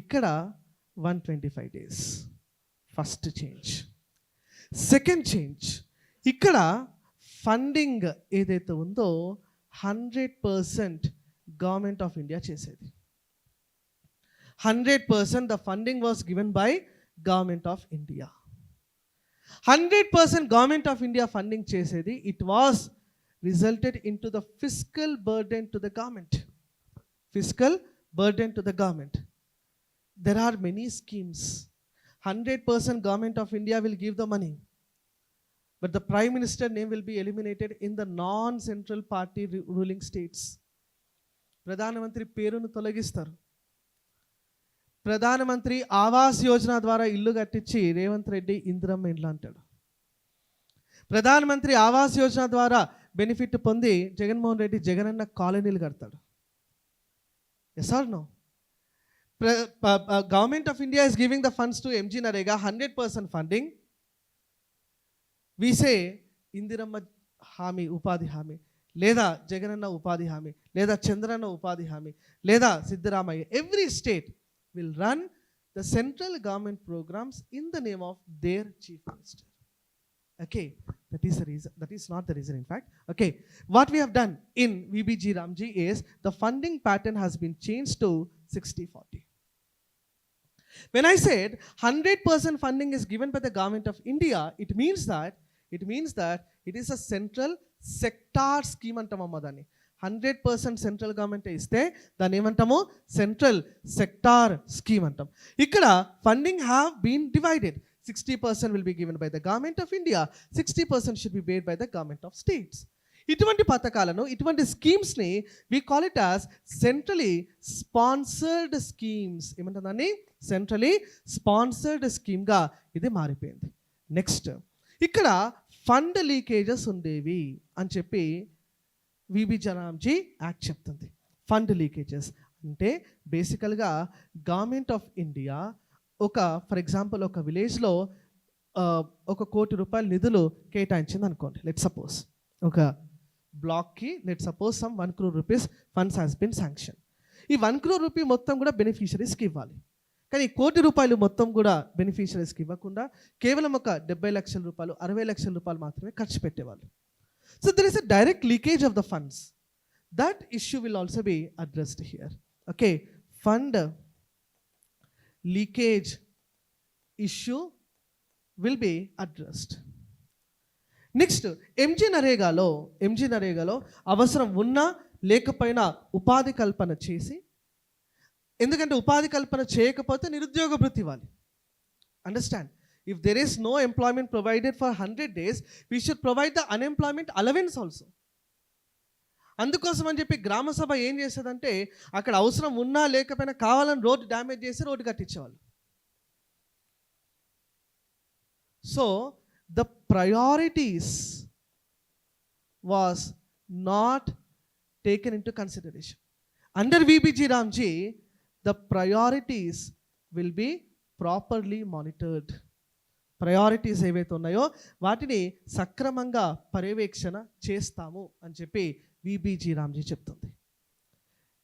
ఇక్కడ 125 days. First change. Second change, ఇక్కడ ఫండింగ్ ఏదైతే ఉందో 100% గవర్నమెంట్ ఆఫ్ ఇండియా చేసేది. 100% the funding was given by government of India. 100% government of India funding చేసేది. It was resulted into the fiscal burden to the government. Fiscal burden to the government. There are many schemes. 100% government of India will give the money, but the prime minister name will be eliminated in the non-central party ruling states. ప్రధానమంత్రి పేరును తొలగిస్తారు. ప్రధానమంత్రి ఆవాస్ యోజన ద్వారా ఇల్లు కట్టించి రేవంత్ రెడ్డి ఇందిరమ్మ ఇండ్లు అంటాడు. ప్రధానమంత్రి ఆవాస్ యోజన ద్వారా బెనిఫిట్ పొంది జగన్మోహన్ రెడ్డి జగనన్న కాలనీలు కడతాడు. Yes or no? Government of India is giving the funds to MG Narega, 100% funding. We say Indiramma Hami, Upadi Hami, Leda Jagananna Upadi Hami, Leda Chandrana Upadi Hami, Leda Siddaramaiah. Every state will run the central government programs in the name of their chief minister. Okay, that is the reason. That is not the reason, in fact. Okay, what we have done in VBG Ramji is the funding pattern has been changed to 60-40. When I said 100% funding is given by the government of India, it means that it is a central sector scheme antamamma dani. 100% central government iste dani emantamu central sector scheme antam. Ikkada funding have been divided. 60% will be given by the government of India, 60% should be paid by the government of states. ఇటువంటి పథకాలను, ఇటువంటి స్కీమ్స్ని we call it as centrally sponsored schemes. ఏమంటుందని? సెంట్రలీ స్పాన్సర్డ్ స్కీమ్గా ఇది మారిపోయింది. నెక్స్ట్, ఇక్కడ ఫండ్ లీకేజెస్ ఉండేవి అని చెప్పి విబిజీ రామ్జీ యాక్ట్ చెప్తుంది. ఫండ్ లీకేజెస్ అంటే బేసికల్గా government of India for example ఒక విలేజ్లో 1 కోటి రూపాయల నిధులు కేటాయించింది అనుకోండి. లెట్ సపోజ్ ఒక బ్లాక్కి some 1 crore rupees funds has been sanction. ఈ 1 crore rupee మొత్తం కూడా బెనిఫిషరీస్కి ఇవ్వాలి. కానీ 1 కోటి రూపాయలు మొత్తం కూడా బెనిఫిషరీస్కి ఇవ్వకుండా కేవలం ఒక 70 లక్షల రూపాయలు 60 లక్షల రూపాయలు మాత్రమే ఖర్చు పెట్టేవాళ్ళు. So there is a direct leakage of the funds. That issue will also be addressed here. Okay, fund leakage issue will be addressed. Next, MG నరేగాలో అవసరం ఉన్నా లేకపోయినా ఉపాధి కల్పన చేసి, ఎందుకంటే ఉపాధి కల్పన చేయకపోతే నిరుద్యోగ భృతి ఇవ్వాలి. Understand? If there is no employment provided for 100 days, we should provide the unemployment allowance also. అందుకోసం అని చెప్పి గ్రామ సభ ఏం చేసేదంటే అక్కడ అవసరం ఉన్నా లేకపోయినా కావాలని రోడ్డు డ్యామేజ్ చేసి రోడ్డు కట్టించేవాళ్ళు. So the priorities was not taken into consideration. Under VBG Ramji, the priorities will be properly monitored. Priorities ఏవైతే ఉన్నాయో వాటిని సక్రమంగా పర్యవేక్షణ చేస్తాము అని చెప్పి విబిజీ రామ్జీ చెప్తుంది.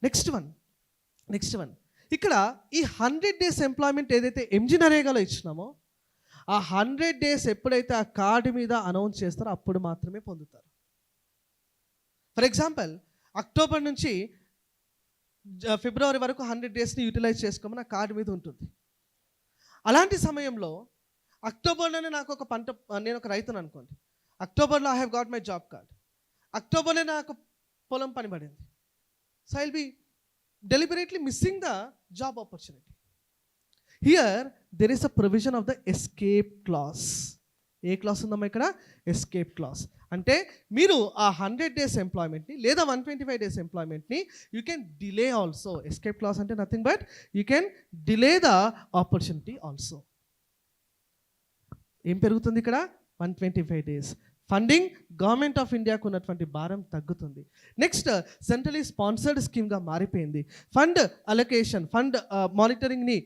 నెక్స్ట్ వన్ ఇక్కడ ఈ 100 days ఎంప్లాయ్మెంట్ ఏదైతే ఎంజీ నరేగాలో ఇచ్చినామో ఆ 100 days ఎప్పుడైతే ఆ కార్డు మీద అనౌన్స్ చేస్తారో అప్పుడు మాత్రమే పొందుతారు. ఫర్ ఎగ్జాంపుల్ అక్టోబర్ నుంచి ఫిబ్రవరి వరకు 100 daysని యూటిలైజ్ చేసుకోమని ఆ కార్డు మీద ఉంటుంది. అలాంటి సమయంలో అక్టోబర్లోనే నాకు ఒక పంట, నేను ఒక రైతును అనుకోండి, అక్టోబర్లో I have got my job card, అక్టోబర్లో నాకు పొలం పని పడింది. So I will B deliberately missing the job opportunity. Here there is a provision of the escape clause. ఏ క్లాస్ ఉందమ్మా ఇక్కడ? Escape clause. అంటే మీరు ఆ 100 days ఎంప్లాయ్మెంట్ని లేదా 125 days ఎంప్లాయ్మెంట్ని you can delay also. Escape clause అంటే nothing but you can delay the opportunity also. ఏం పెరుగుతుంది ఇక్కడ? 125 days. ఫండింగ్ గవర్నమెంట్ ఆఫ్ ఇండియాకు ఉన్నటువంటి భారం తగ్గుతుంది. నెక్స్ట్ సెంట్రలీ స్పాన్సర్డ్ స్కీమ్గా మారిపోయింది. ఫండ్ అలొకేషన్, ఫండ్ మానిటరింగ్ని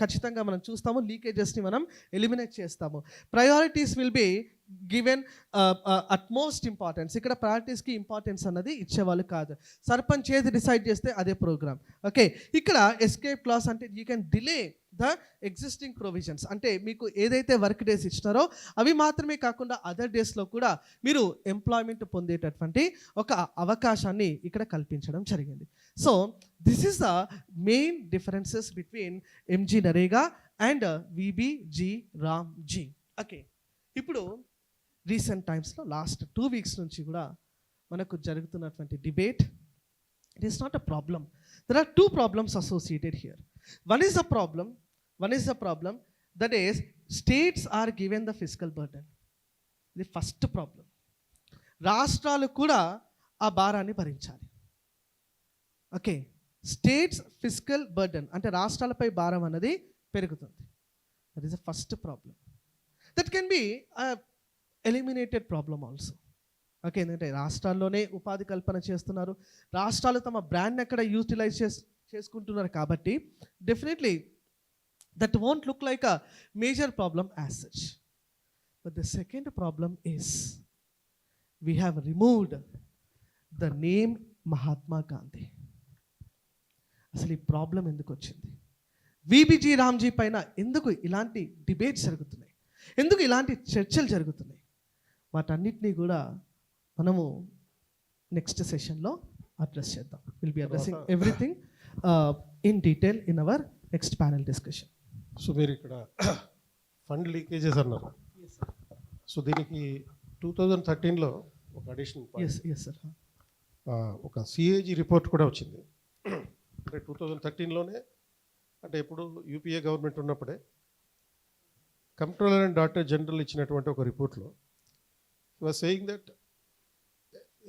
ఖచ్చితంగా మనం చూస్తాము, లీకేజెస్ని మనం ఎలిమినేట్ చేస్తాము. Priorities will be given utmost importance. ఇక్కడ ప్రయారిటీస్కి ఇంపార్టెన్స్ అన్నది ఇచ్చేవాళ్ళు కాదు, సర్పంచ్ ఏది డిసైడ్ చేస్తే అదే ప్రోగ్రామ్. ఓకే, ఇక్కడ ఎస్కేప్ క్లాస్ అంటే you can delay the existing provisions. అంటే మీకు ఏదైతే వర్క్ డేస్ ఇచ్చినారో అవి మాత్రమే కాకుండా అదర్ డేస్లో కూడా మీరు ఎంప్లాయ్మెంట్ పొందేటటువంటి ఒక అవకాశాన్ని ఇక్కడ కల్పించడం జరిగింది. So this is the main differences between MG NREGA and VBG Ramji. Okay, ఇప్పుడు రీసెంట్ టైమ్స్లో లాస్ట్ 2 weeks నుంచి కూడా మనకు జరుగుతున్నటువంటి debate, it is not a problem. There are 2 problems associated here. One is the problem that is states are given the fiscal burden. ఇది ఫస్ట్ ప్రాబ్లం. రాష్ట్రాలు కూడా ఆ భారాన్ని భరించాలి. ఓకే, స్టేట్స్ ఫిజికల్ బర్డెన్ అంటే రాష్ట్రాలపై భారం అనేది పెరుగుతుంది. That is the first problem. That can be eliminated problem also. Okay, ఎందుకంటే రాష్ట్రాల్లోనే ఉపాధి కల్పన చేస్తున్నారు, రాష్ట్రాలు తమ బ్రాండ్ని ఎక్కడ యూటిలైజ్ చేసుకుంటున్నారు కాబట్టి definitely that won't look like a major problem as such. But the second problem is we have removed the name Mahatma Gandhi. అసలు ఈ ప్రాబ్లం ఎందుకు వచ్చింది? విబిజీ రామ్జీ పైన ఎందుకు ఇలాంటి డిబేట్స్ జరుగుతున్నాయి? ఎందుకు ఇలాంటి చర్చలు జరుగుతున్నాయి? వాటన్నిటినీ కూడా మనము నెక్స్ట్ సెషన్లో అడ్రస్ చేద్దాం. Will be addressing everything in detail in our next panel discussion. So మీరు ఇక్కడ ఫండ్ లీకేజెస్ అన్నారు. సో దీనికి 2013లో ఒక అడిషన్ సార్ ఒక సిఏజీ రిపోర్ట్ కూడా వచ్చింది. అంటే 2013లోనే, అంటే ఎప్పుడు యూపీఏ గవర్నమెంట్ ఉన్నప్పుడే కంట్రోలర్ అండ్ డాక్టర్ జనరల్ ఇచ్చినటువంటి ఒక రిపోర్ట్లో he was saying that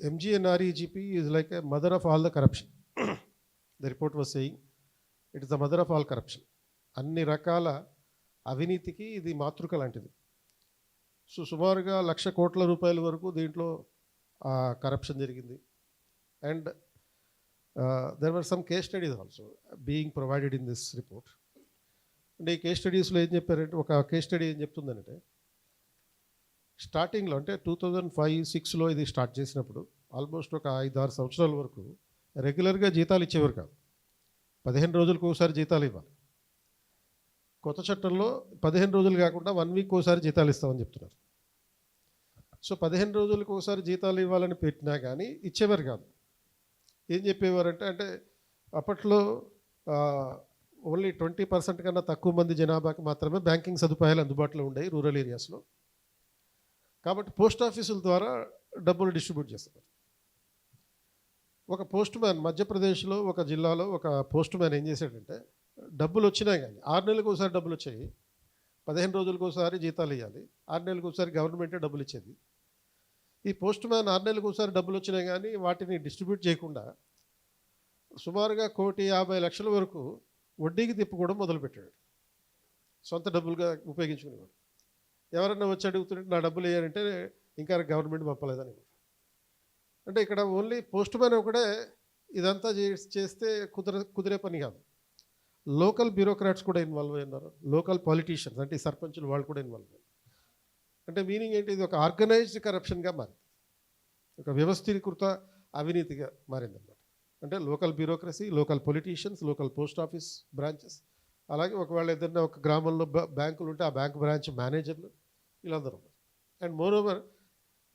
MGNREGP is like a mother of all the corruption. The report was saying it is the mother of all corruption. అన్ని రకాల అవినీతికి ఇది మాతృక లాంటిది. సో సుమారుగా 1,00,000 కోట్ల రూపాయల వరకు దీంట్లో కరప్షన్ జరిగింది. And there were some case studies also being provided in this report. అంటే ఈ కేస్ స్టడీస్లో ఏం చెప్పారంటే, ఒక కేస్ స్టడీ ఏం చెప్తుందంటే, స్టార్టింగ్లో అంటే 2005-06లో ఇది స్టార్ట్ చేసినప్పుడు ఆల్మోస్ట్ ఒక 5-6 సంవత్సరాల వరకు రెగ్యులర్గా జీతాలు ఇచ్చేవారు కాదు. 15 రోజులకు ఒకసారి జీతాలు ఇవ్వాలి. కొత్త చట్టంలో 15 రోజులు కాకుండా 1 week ఒకసారి జీతాలు ఇస్తామని చెప్తున్నారు. సో 15 రోజులకు ఒకసారి జీతాలు ఇవ్వాలని పెట్టినా కానీ ఇచ్చేవారు కాదు. ఏం చెప్పేవారంటే, అంటే అప్పట్లో ఓన్లీ 20% కన్నా తక్కువ మంది జనాభాకి మాత్రమే బ్యాంకింగ్ సదుపాయాలు అందుబాటులో ఉండేవి రూరల్ ఏరియాస్లో. కాబట్టి పోస్ట్ ఆఫీసుల ద్వారా డబ్బులు డిస్ట్రిబ్యూట్ చేస్తారు. ఒక పోస్ట్ మ్యాన్ మధ్యప్రదేశ్లో ఒక జిల్లాలో ఒక పోస్ట్ మ్యాన్ ఏం చేశాడంటే, డబ్బులు వచ్చినా కానీ 6 నెలలకు ఒకసారి డబ్బులు వచ్చాయి, 15 రోజులకు ఒకసారి జీతాలు ఇవ్వాలి, 6 నెలలకు ఒకసారి గవర్నమెంటే డబ్బులు ఇచ్చేది. ఈ పోస్ట్ మ్యాన్ 6 నెలలకు ఒకసారి డబ్బులు వచ్చినా కానీ వాటిని డిస్ట్రిబ్యూట్ చేయకుండా సుమారుగా 1,50,00,000 వరకు వడ్డీకి తిప్పుకోవడం మొదలుపెట్టాడు. సొంత డబ్బులుగా ఉపయోగించుకునేవాడు. ఎవరన్నా వచ్చి అడుగుతుంటే నా డబ్బులు వేయాలంటే ఇంకా గవర్నమెంట్ పంపలేదని. అంటే ఇక్కడ ఓన్లీ పోస్ట్ మ్యాన్ ఒకటే ఇదంతా చేస్తే కుదిరే పని కాదు. లోకల్ బ్యూరోక్రాట్స్ కూడా ఇన్వాల్వ్ అయినారు, లోకల్ పాలిటీషియన్స్ అంటే ఈ సర్పంచులు వాళ్ళు కూడా ఇన్వాల్వ్ అయ్యారు. అంటే మీనింగ్ ఏంటి, ఇది ఒక ఆర్గనైజ్డ్ కరప్షన్గా మారింది, ఒక వ్యవస్థీకృత అవినీతిగా మారిందన్నమాట. అంటే local bureaucracy, local politicians, local post office branches, అలాగే ఒకవేళ ఏదైనా ఒక గ్రామంలో బ్యాంకులు ఉంటే ఆ బ్యాంక్ బ్రాంచ్ మేనేజర్లు, వీళ్ళందరూ. అండ్ మోర్ ఓవర్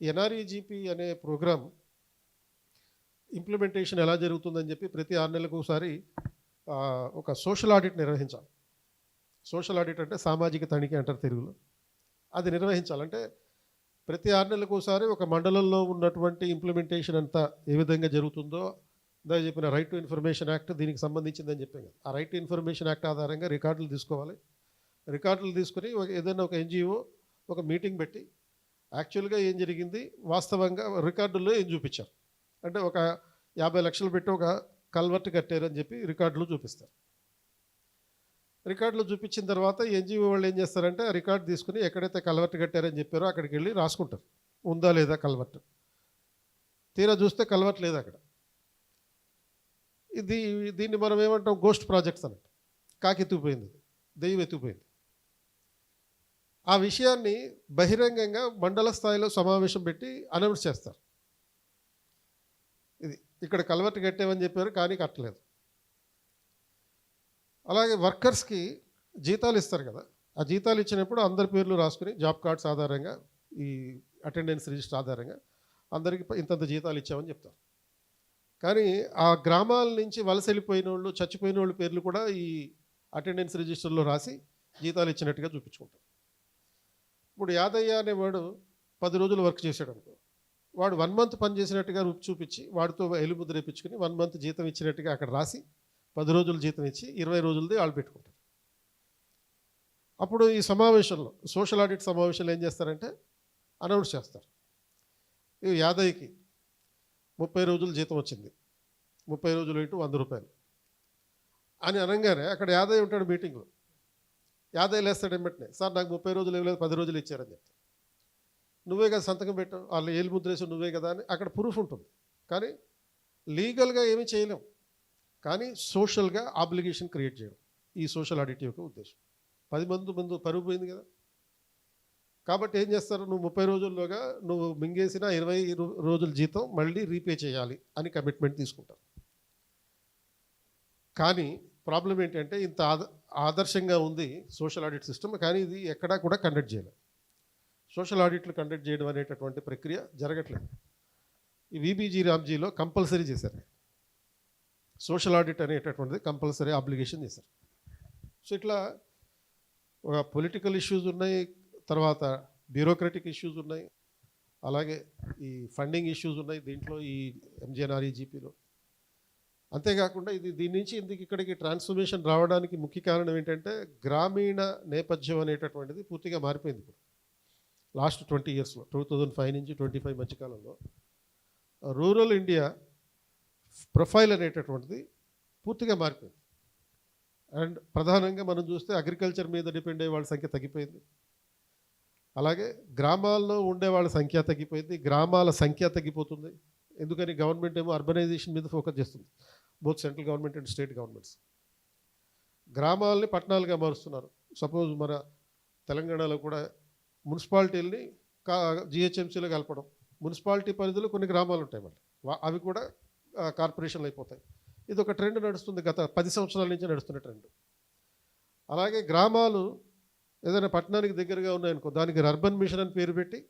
ఎన్ఆర్ఈజీపీ అనే ప్రోగ్రామ్ ఇంప్లిమెంటేషన్ ఎలా జరుగుతుందని చెప్పి ప్రతి 6 నెలలకు ఒకసారి ఒక సోషల్ ఆడిట్ నిర్వహించాలి. సోషల్ ఆడిట్ అంటే సామాజిక తనిఖీ అంటారు తెలుగులో. అది నిర్వహించాలంటే ప్రతి 6 నెలలకు ఒకసారి ఒక మండలంలో ఉన్నటువంటి ఇంప్లిమెంటేషన్ అంతా ఏ విధంగా జరుగుతుందో, ఇందాక చెప్పిన రైట్ టు ఇన్ఫర్మేషన్ యాక్ట్ దీనికి సంబంధించిందని చెప్పాం కదా, ఆ రైట్ టు ఇన్ఫర్మేషన్ యాక్ట్ ఆధారంగా రికార్డులు తీసుకోవాలి. రికార్డులు తీసుకుని ఏదైనా ఒక ఎన్జిఓ ఒక మీటింగ్ పెట్టి యాక్చువల్గా ఏం జరిగింది, వాస్తవంగా రికార్డుల్లో ఏం చూపించారు అంటే ఒక 50 లక్షలు పెట్టి ఒక కల్వర్ట్ కట్టారని చెప్పి రికార్డులు చూపిస్తారు. రికార్డులు చూపించిన తర్వాత ఎన్జిఓ వాళ్ళు ఏం చేస్తారంటే ఆ రికార్డు తీసుకుని ఎక్కడైతే కల్వర్ట్ కట్టారని చెప్పారో అక్కడికి వెళ్ళి రాసుకుంటారు, ఉందా లేదా కల్వర్ట్. తీరా చూస్తే కల్వర్ట్ లేదు అక్కడ. దీన్ని మనం ఏమంటాం, గోస్ట్ ప్రాజెక్ట్స్ అన్నట్టు. కాకెత్తుకుపోయింది, దెయ్యం ఎత్తుకుపోయింది. ఆ విషయాన్ని బహిరంగంగా మండల స్థాయిలో సమావేశం పెట్టి అనౌన్స్ చేస్తారు. ఇది ఇక్కడ కల్వర్ట్ కట్టామని చెప్పారు కానీ కట్టలేదు. అలాగే వర్కర్స్కి జీతాలు ఇస్తారు కదా, ఆ జీతాలు ఇచ్చినప్పుడు అందరి పేర్లు రాసుకుని జాబ్ కార్డ్స్ ఆధారంగా, ఈ అటెండెన్స్ రిజిస్టర్ ఆధారంగా అందరికీ ఇంతంత జీతాలు ఇచ్చామని చెప్తారు. కానీ ఆ గ్రామాల నుంచి వలస వెళ్ళిపోయిన వాళ్ళు, చచ్చిపోయిన వాళ్ళ పేర్లు కూడా ఈ అటెండెన్స్ రిజిస్టర్లో రాసి జీతాలు ఇచ్చినట్టుగా చూపించుకుంటారు. ఇప్పుడు యాదయ్య అనేవాడు 10 రోజులు వర్క్ చేశాడు అనుకో, వాడు 1 మంత్ పని చేసినట్టుగా చూపించి వాడితో ఎలుముద్ర వేయించుకుని 1 మంత్ జీతం ఇచ్చినట్టుగా అక్కడ రాసి 10 రోజులు జీతం ఇచ్చి 20 రోజులది వాళ్ళు పెట్టుకుంటారు. అప్పుడు ఈ సమావేశంలో, సోషల్ ఆడిట్ సమావేశంలో ఏం చేస్తారంటే అనౌన్స్ చేస్తారు, ఈ యాదయ్యకి 30 రోజులు జీతం వచ్చింది, 30 రోజులు ఇటు 100 రూపాయలు అని అనగానే అక్కడ యాదయ్య ఉంటాడు మీటింగ్లో. యాదయ్య లేస్తాడు వెంటనే, సార్ నాకు 30 రోజులు ఇవ్వలేదు 10 రోజులు ఇచ్చారని చెప్తాను. నువ్వే కదా సంతకం పెట్టావు, వాళ్ళు ఏలు ముద్రేసి నువ్వే కదా అని అక్కడ ప్రూఫ్ ఉంటుంది. కానీ లీగల్గా ఏమీ చేయలేం, కానీ సోషల్గా ఆబ్లిగేషన్ క్రియేట్ చేయడం ఈ సోషల్ ఆడిట్ యొక్క ఉద్దేశం. 10 మంది ముందు పరుగు పోయింది కదా. కాబట్టి ఏం చేస్తారు, నువ్వు 30 రోజుల్లోగా నువ్వు మింగేసిన 20 రోజుల జీతం మళ్ళీ రీపే చేయాలి అని కమిట్మెంట్ తీసుకుంటారు. కానీ ప్రాబ్లం ఏంటంటే ఇంత ఆదర్శంగా ఉంది సోషల్ ఆడిట్ సిస్టమ్, కానీ ఇది ఎక్కడా కూడా కండక్ట్ చేయలేదు. సోషల్ ఆడిట్లు కండక్ట్ చేయడం అనేటటువంటి ప్రక్రియ జరగట్లేదు. ఈ విబిజీ రామ్జీలో కంపల్సరీ చేశారు, సోషల్ ఆడిట్ అనేటటువంటిది కంపల్సరీ అబ్లిగేషన్ చేశారు. సో ఇట్లా ఒక పొలిటికల్ ఇష్యూస్ ఉన్నాయి, తర్వాత బ్యూరోక్రటిక్ ఇష్యూస్ ఉన్నాయి, అలాగే ఈ ఫండింగ్ ఇష్యూస్ ఉన్నాయి దీంట్లో ఈ ఎంజీఎన్ఆర్ఈజీపీలో. అంతేకాకుండా దీని నుంచి ఇక్కడికి ట్రాన్స్ఫర్మేషన్ రావడానికి ముఖ్య కారణం ఏంటంటే గ్రామీణ నేపథ్యం అనేటటువంటిది పూర్తిగా మారిపోయింది. ఇప్పుడు లాస్ట్ 20 ఇయర్స్లో 2005 నుంచి 25 మధ్యకాలంలో రూరల్ ఇండియా ప్రొఫైల్ అనేటటువంటిది పూర్తిగా మారిపోయింది. అండ్ ప్రధానంగా మనం చూస్తే అగ్రికల్చర్ మీద డిపెండ్ అయ్యే వాళ్ళ సంఖ్య తగ్గిపోయింది. అలాగే గ్రామాల్లో ఉండే వాళ్ళ సంఖ్య తగ్గిపోయింది, గ్రామాల సంఖ్య తగ్గిపోతుంది. ఎందుకని గవర్నమెంట్ ఏమో అర్బనైజేషన్ మీద ఫోకస్ చేస్తుంది, both central government and state governments. గ్రామాలని పట్టణాలుగా మారుస్తున్నారు. సపోజ్ మన తెలంగాణలో కూడా మున్సిపాలిటీలని జిహెచ్ఎంసీలో కలపడం, మున్సిపాలిటీ పరిధిలో కొన్ని గ్రామాలు ఉంటాయి మళ్ళీ, అవి కూడా కార్పొరేషన్లు అయిపోతాయి. ఇది ఒక ట్రెండ్ నడుస్తుంది, గత 10 సంవత్సరాల నుంచి నడుస్తున్న ట్రెండ్. అలాగే గ్రామాలు ఏదైనా పట్టణానికి దగ్గరగా ఉన్నాయనుకో, దానికి అర్బన్ మిషన్ అని పేరు పెట్టి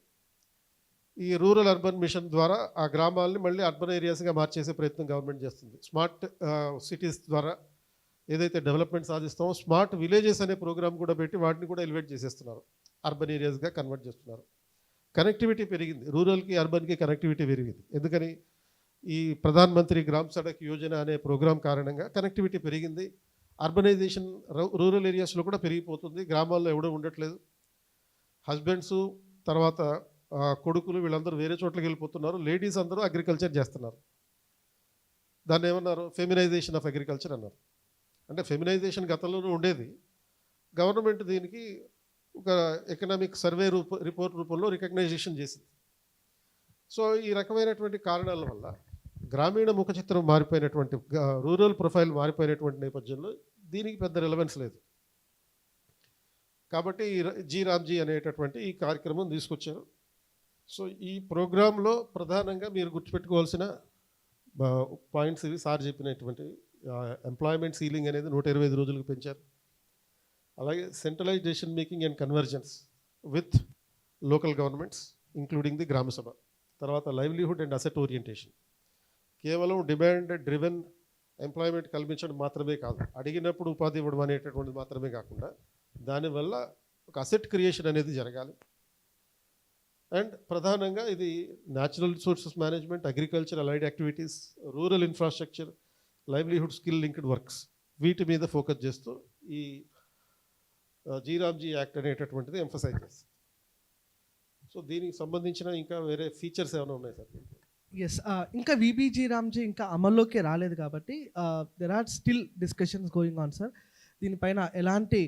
ఈ రూరల్ అర్బన్ మిషన్ ద్వారా ఆ గ్రామాలని మళ్ళీ అర్బన్ ఏరియాస్గా మార్చేసే ప్రయత్నం గవర్నమెంట్ చేస్తుంది. స్మార్ట్ సిటీస్ ద్వారా ఏదైతే డెవలప్మెంట్ సాధిస్తామో స్మార్ట్ విలేజెస్ అనే ప్రోగ్రామ్ కూడా పెట్టి వాటిని కూడా ఎలివేట్ చేసేస్తున్నారు, అర్బన్ ఏరియాస్గా కన్వర్ట్ చేస్తున్నారు. కనెక్టివిటీ పెరిగింది, రూరల్కి అర్బన్కి కనెక్టివిటీ పెరిగింది. ఎందుకని ఈ ప్రధాన్ మంత్రి గ్రామ్ సడక్ యోజన అనే ప్రోగ్రాం కారణంగా కనెక్టివిటీ పెరిగింది. అర్బనైజేషన్ రూరల్ ఏరియాస్లో కూడా పెరిగిపోతుంది, గ్రామాల్లో ఎవడో ఉండట్లేదు. హస్బెండ్స్ తర్వాత కొడుకులు వీళ్ళందరూ వేరే చోట్లకి వెళ్ళిపోతున్నారు, లేడీస్ అందరూ అగ్రికల్చర్ చేస్తున్నారు. దాన్ని ఏమన్నారు, ఫెమినైజేషన్ ఆఫ్ అగ్రికల్చర్ అన్నారు. అంటే ఫెమినైజేషన్ గతంలోనూ ఉండేది, గవర్నమెంట్ దీనికి ఒక ఎకనామిక్ సర్వే రిపోర్ట్ రూపంలో రికగ్నైజేషన్ చేసింది. సో ఈ రకమైనటువంటి కారణాల వల్ల గ్రామీణ ముఖ చిత్రం మారిపోయినటువంటి, రూరల్ ప్రొఫైల్ మారిపోయినటువంటి నేపథ్యంలో దీనికి పెద్ద రిలవెన్స్ లేదు. కాబట్టి జీ రామ్జీ అనేటటువంటి ఈ కార్యక్రమం తీసుకొచ్చారు. సో ఈ ప్రోగ్రాంలో ప్రధానంగా మీరు గుర్తుపెట్టుకోవాల్సిన పాయింట్స్ ఇవి సార్ చెప్పినటువంటి ఎంప్లాయ్మెంట్ సీలింగ్ అనేది 125 రోజులకు పెంచారు. అలాగే centralise decision making and convergence with local governments including the gram sabha. తర్వాత లైవ్లీహుడ్ అండ్ అసెట్ ఓరియంటేషన్. కేవలం డిమాండ్ డ్రివెన్ ఎంప్లాయ్మెంట్ కల్పించడం మాత్రమే కాదు, అడిగినప్పుడు ఉపాధి ఇవ్వడం అనేటటువంటిది మాత్రమే కాకుండా దానివల్ల ఒక అసెట్ క్రియేషన్ అనేది జరగాలి. అండ్ ప్రధానంగా ఇది natural resources management, agriculture, allied activities, rural infrastructure, livelihood, skill linked works, వీటి మీద ఫోకస్ చేస్తూ ఈ జీ రామ్జీ యాక్ట్ అనేటటువంటిది ఎంఫసైజ్ చేస్తుంది. సో దీనికి సంబంధించిన ఇంకా వేరే ఫీచర్స్ ఏమైనా ఉన్నాయి సార్? ఎస్, ఇంకా విబీజీ రామ్జీ ఇంకా అమల్లోకి రాలేదు కాబట్టి there are still discussions going on sir. దీనిపైన ఎలాంటి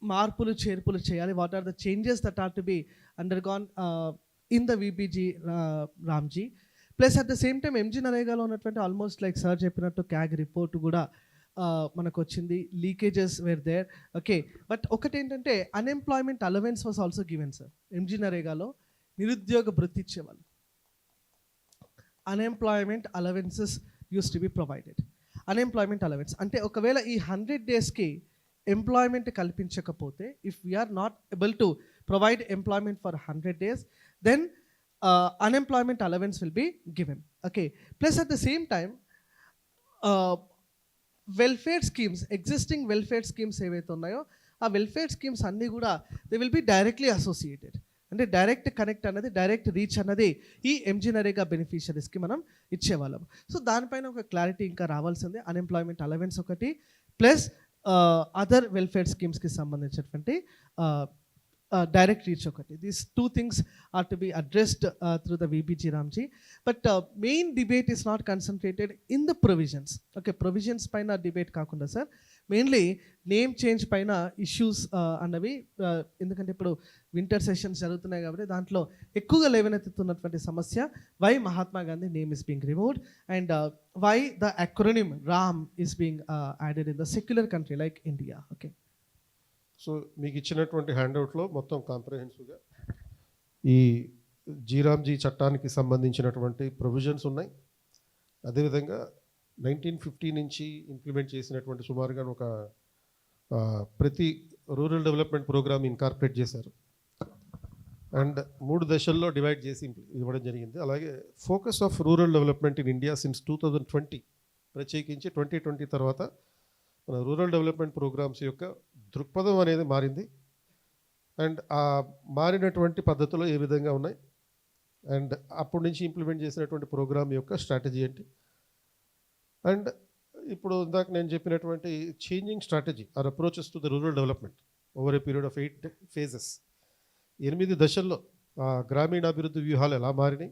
మార్పులు చేర్పులు చేయాలి, what are the changes that are to be undergone in the VBG Ramji. Plus at the same time MG నరేగాలో ఉన్నటువంటి ఆల్మోస్ట్ లైక్ సార్ చెప్పినట్టు క్యాగ్ రిపోర్ట్ కూడా మనకు వచ్చింది. Leakages were there. Okay, but ఒకటి ఏంటంటే unemployment allowance was also given sir. MG నరేగాలో నిరుద్యోగ భృతి ఇచ్చేవాళ్ళు. Unemployment allowances used to be provided. Unemployment allowance అంటే ఒకవేళ ఈ 100 డేస్కి ఎంప్లాయ్మెంట్ కల్పించకపోతే, if we are not able to provide employment for 100 days, then unemployment allowance will be given. Okay, plus at the same time welfare schemes, existing welfare schemes ఏవైతే ఉన్నాయో ఆ వెల్ఫేర్ స్కీమ్స్ అన్నీ కూడా they will be directly associated. అంటే డైరెక్ట్ కనెక్ట్ అన్నది, డైరెక్ట్ రీచ్ అన్నది ఈ ఎంజీ నరేగా బెనిఫిషరీస్కి మనం ఇచ్చేవాళ్ళం. సో దానిపైన ఒక క్లారిటీ ఇంకా రావాల్సింది. అన్ఎంప్లాయ్మెంట్ అలవెన్స్ ఒకటి, ప్లస్ అదర్ వెల్ఫేర్ స్కీమ్స్కి సంబంధించినటువంటి డైరెక్ట్ రీచ్ ఒకటి. These 2 things are to be addressed through the VBG Ramji. But main debate is not concentrated in the provisions. Okay, provisions పైన డిబేట్ కాకుండా సార్ మెయిన్లీ నేమ్ చేంజ్ పైన ఇష్యూస్ అన్నవి, ఎందుకంటే ఇప్పుడు వింటర్ సెషన్స్ జరుగుతున్నాయి కాబట్టి దాంట్లో ఎక్కువగా లేవనెత్తుతున్నటువంటి సమస్య why Mahatma Gandhi name is being removed and why the acronym Ram is being added in the secular country like India. Okay, so మీకు ఇచ్చినటువంటి హ్యాండ్అవుట్లో మొత్తం కాంప్రహెన్సివ్గా ఈ జీరామ్జీ చట్టానికి సంబంధించినటువంటి ప్రొవిజన్స్ ఉన్నాయి. అదేవిధంగా 1950 నుంచి ఇంప్లిమెంట్ చేసినటువంటి సుమారుగా ఒక ప్రతి రూరల్ డెవలప్మెంట్ ప్రోగ్రామ్ ఇన్కార్పొరేట్ చేశారు అండ్ 3 దశల్లో డివైడ్ చేసి ఇవ్వడం జరిగింది. అలాగే focus of rural development in India since 2020, ప్రత్యేకించి 2020 తర్వాత మన రూరల్ డెవలప్మెంట్ ప్రోగ్రామ్స్ యొక్క దృక్పథం అనేది మారింది. అండ్ ఆ మారినటువంటి పద్ధతులు ఏ విధంగా ఉన్నాయి అండ్ అప్పటి నుంచి ఇంప్లిమెంట్ చేసినటువంటి ప్రోగ్రామ్ యొక్క స్ట్రాటజీ ఏంటి, అండ్ ఇప్పుడు ఇందాక నేను చెప్పినటువంటి changing strategy are approaches to the rural development over a period of 8 phases, 8 దశల్లో గ్రామీణాభివృద్ధి వ్యూహాలు ఎలా మారినాయి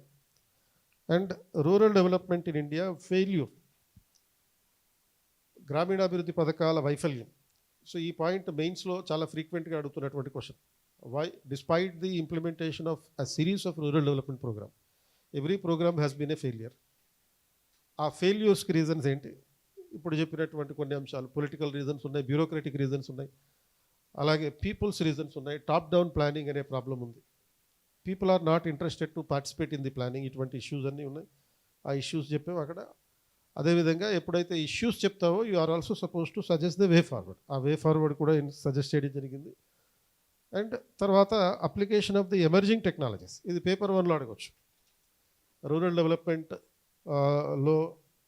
and rural development in India failure, గ్రామీణాభివృద్ధి పథకాల వైఫల్యం. సో ఈ పాయింట్ మెయిన్స్లో చాలా ఫ్రీక్వెంట్గా అడుగుతున్నటువంటి question. Why despite the implementation of a series of rural development programme every programme has been a failure. ఆ ఫెయిల్యూర్స్కి రీజన్స్ ఏంటి? ఇప్పుడు చెప్పినటువంటి కొన్ని అంశాలు, పొలిటికల్ రీజన్స్ ఉన్నాయి, బ్యూరోక్రటిక్ రీజన్స్ ఉన్నాయి, అలాగే పీపుల్స్ రీజన్స్ ఉన్నాయి, టాప్ డౌన్ ప్లానింగ్ అనే ప్రాబ్లం ఉంది, people are not interested to participate in the planning, ఇటువంటి ఇష్యూస్ అన్నీ ఉన్నాయి. ఆ ఇష్యూస్ చెప్పాము అక్కడ. అదేవిధంగా ఎప్పుడైతే ఇష్యూస్ చెప్తావో you are also suppose to suggest the way forward, ఆ వే ఫార్వర్డ్ కూడా సజెస్ట్ చేయడం జరిగింది. అండ్ తర్వాత application of the emerging technologies, ఇది పేపర్ 1లో అడగవచ్చు. రూరల్ డెవలప్మెంట్ లో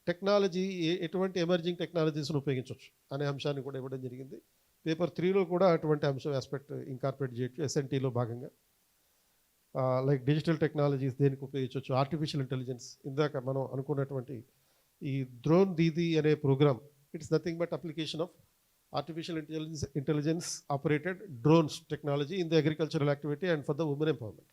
టెక్నాలజీ ఎటువంటి ఎమర్జింగ్ టెక్నాలజీస్ను ఉపయోగించవచ్చు అనే అంశాన్ని కూడా ఇవ్వడం జరిగింది. పేపర్ 3లో కూడా అటువంటి అంశం ఆస్పెక్ట్ ఇంకార్పొరేట్ చేయొచ్చు ఎస్ఎన్టీలో భాగంగా. లైక్ డిజిటల్ టెక్నాలజీస్ దేనికి ఉపయోగించవచ్చు, ఆర్టిఫిషియల్ ఇంటెలిజెన్స్, ఇందాక మనం అనుకున్నటువంటి ఈ డ్రోన్ దీదీ అనే programme, it's nothing but application of artificial intelligence operated drones technology in the agricultural activity and for the women empowerment.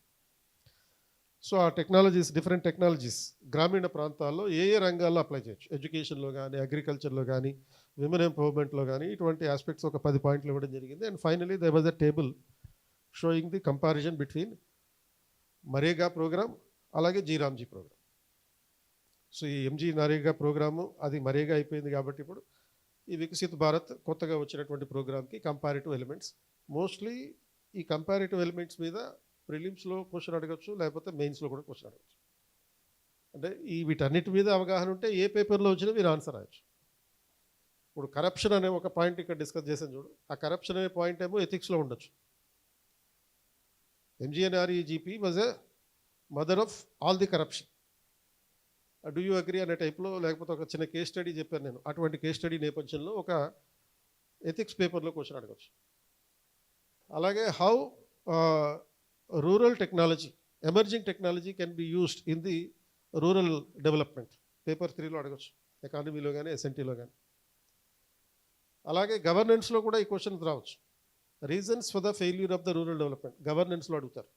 So ఆ టెక్నాలజీస్, డిఫరెంట్ టెక్నాలజీస్ గ్రామీణ ప్రాంతాల్లో ఏ రంగాల్లో అప్లై చేయొచ్చు, ఎడ్యుకేషన్లో కానీ, అగ్రికల్చర్లో కానీ, విమెన్ ఎంపవర్మెంట్లో కానీ, ఇటువంటి ఆస్పెక్ట్స్ ఒక 10 పాయింట్లు ఇవ్వడం జరిగింది. And finally there was a table showing the comparison between MNREGA programme అలాగే జీరామ్జీ ప్రోగ్రామ్. సో ఈ ఎంజీ నరేగా ప్రోగ్రాము అది మరేగా అయిపోయింది కాబట్టి ఇప్పుడు ఈ వికసిత్ భారత్ కొత్తగా వచ్చినటువంటి ప్రోగ్రామ్కి కంపారిటివ్ ఎలిమెంట్స్, మోస్ట్లీ ఈ కంపారిటివ్ ఎలిమెంట్స్ మీద ప్రిలిమ్స్లో క్వశ్చన్ అడగచ్చు, లేకపోతే మెయిన్స్లో కూడా క్వశ్చన్ అడగచ్చు. అంటే ఈ వీటన్నిటి మీద అవగాహన ఉంటే ఏ పేపర్లో వచ్చినా మీరు ఆన్సర్ రాయొచ్చు. ఇప్పుడు కరప్షన్ అనే ఒక పాయింట్ ఇక్కడ డిస్కస్ చేసాను చూడు, ఆ కరప్షన్ అనే పాయింట్ ఏమో ఎథిక్స్లో ఉండొచ్చు. MGNREGP was a mother of all the corruption. Do you agree అనే టైప్లో, లేకపోతే ఒక చిన్న కేస్ స్టడీ చెప్పాను నేను, అటువంటి కేస్ స్టడీ నేపథ్యంలో ఒక ఎథిక్స్ పేపర్లో క్వశ్చన్ అడగచ్చు. అలాగే how rural technology, emerging technology can be used in the rural development, paper 3లో అడగచ్చు, ఎకానమీలో కానీ SNTలో కానీ. అలాగే గవర్నెన్స్లో కూడా ఈ క్వశ్చన్స్ రావచ్చు. Reasons for the failure of the rural development గవర్నెన్స్లో అడుగుతారు.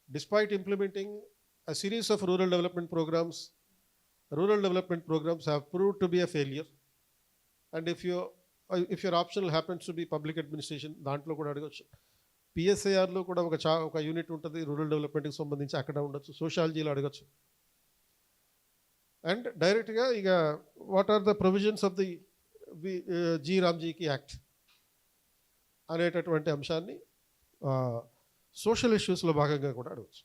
Despite implementing a series of rural development programs have proved to be a failure, and if your optional happens to be public administration, దాంట్లో కూడా అడగచ్చు. PSARలో కూడా ఒక యూనిట్ ఉంటుంది రూరల్ డెవలప్మెంట్కి సంబంధించి, అక్కడ ఉండొచ్చు. సోషాలజీలో అడగచ్చు. అండ్ డైరెక్ట్గా ఇక what are the provisions of the G రామ్జీకి యాక్ట్ అనేటటువంటి అంశాన్ని సోషల్ ఇష్యూస్లో భాగంగా కూడా అడగచ్చు.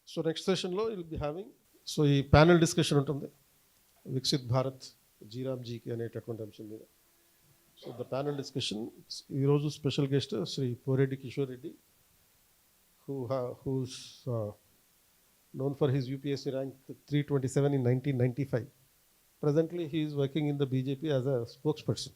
సో నెక్స్ట్ సెషన్లో విల్ బి హ్యావింగ్, సో ఈ ప్యానల్ డిస్కషన్ ఉంటుంది వికసిత్ భారత్ జీరామ్జీకి అనేటటువంటి అంశం మీద. సో ద ప్యానల్ డిస్కషన్ ఈరోజు special guest Shri Poreddy Kishore Reddy, who's known for his UPSC rank 327 in 1995. Presently he is working in the BJP as a spokesperson.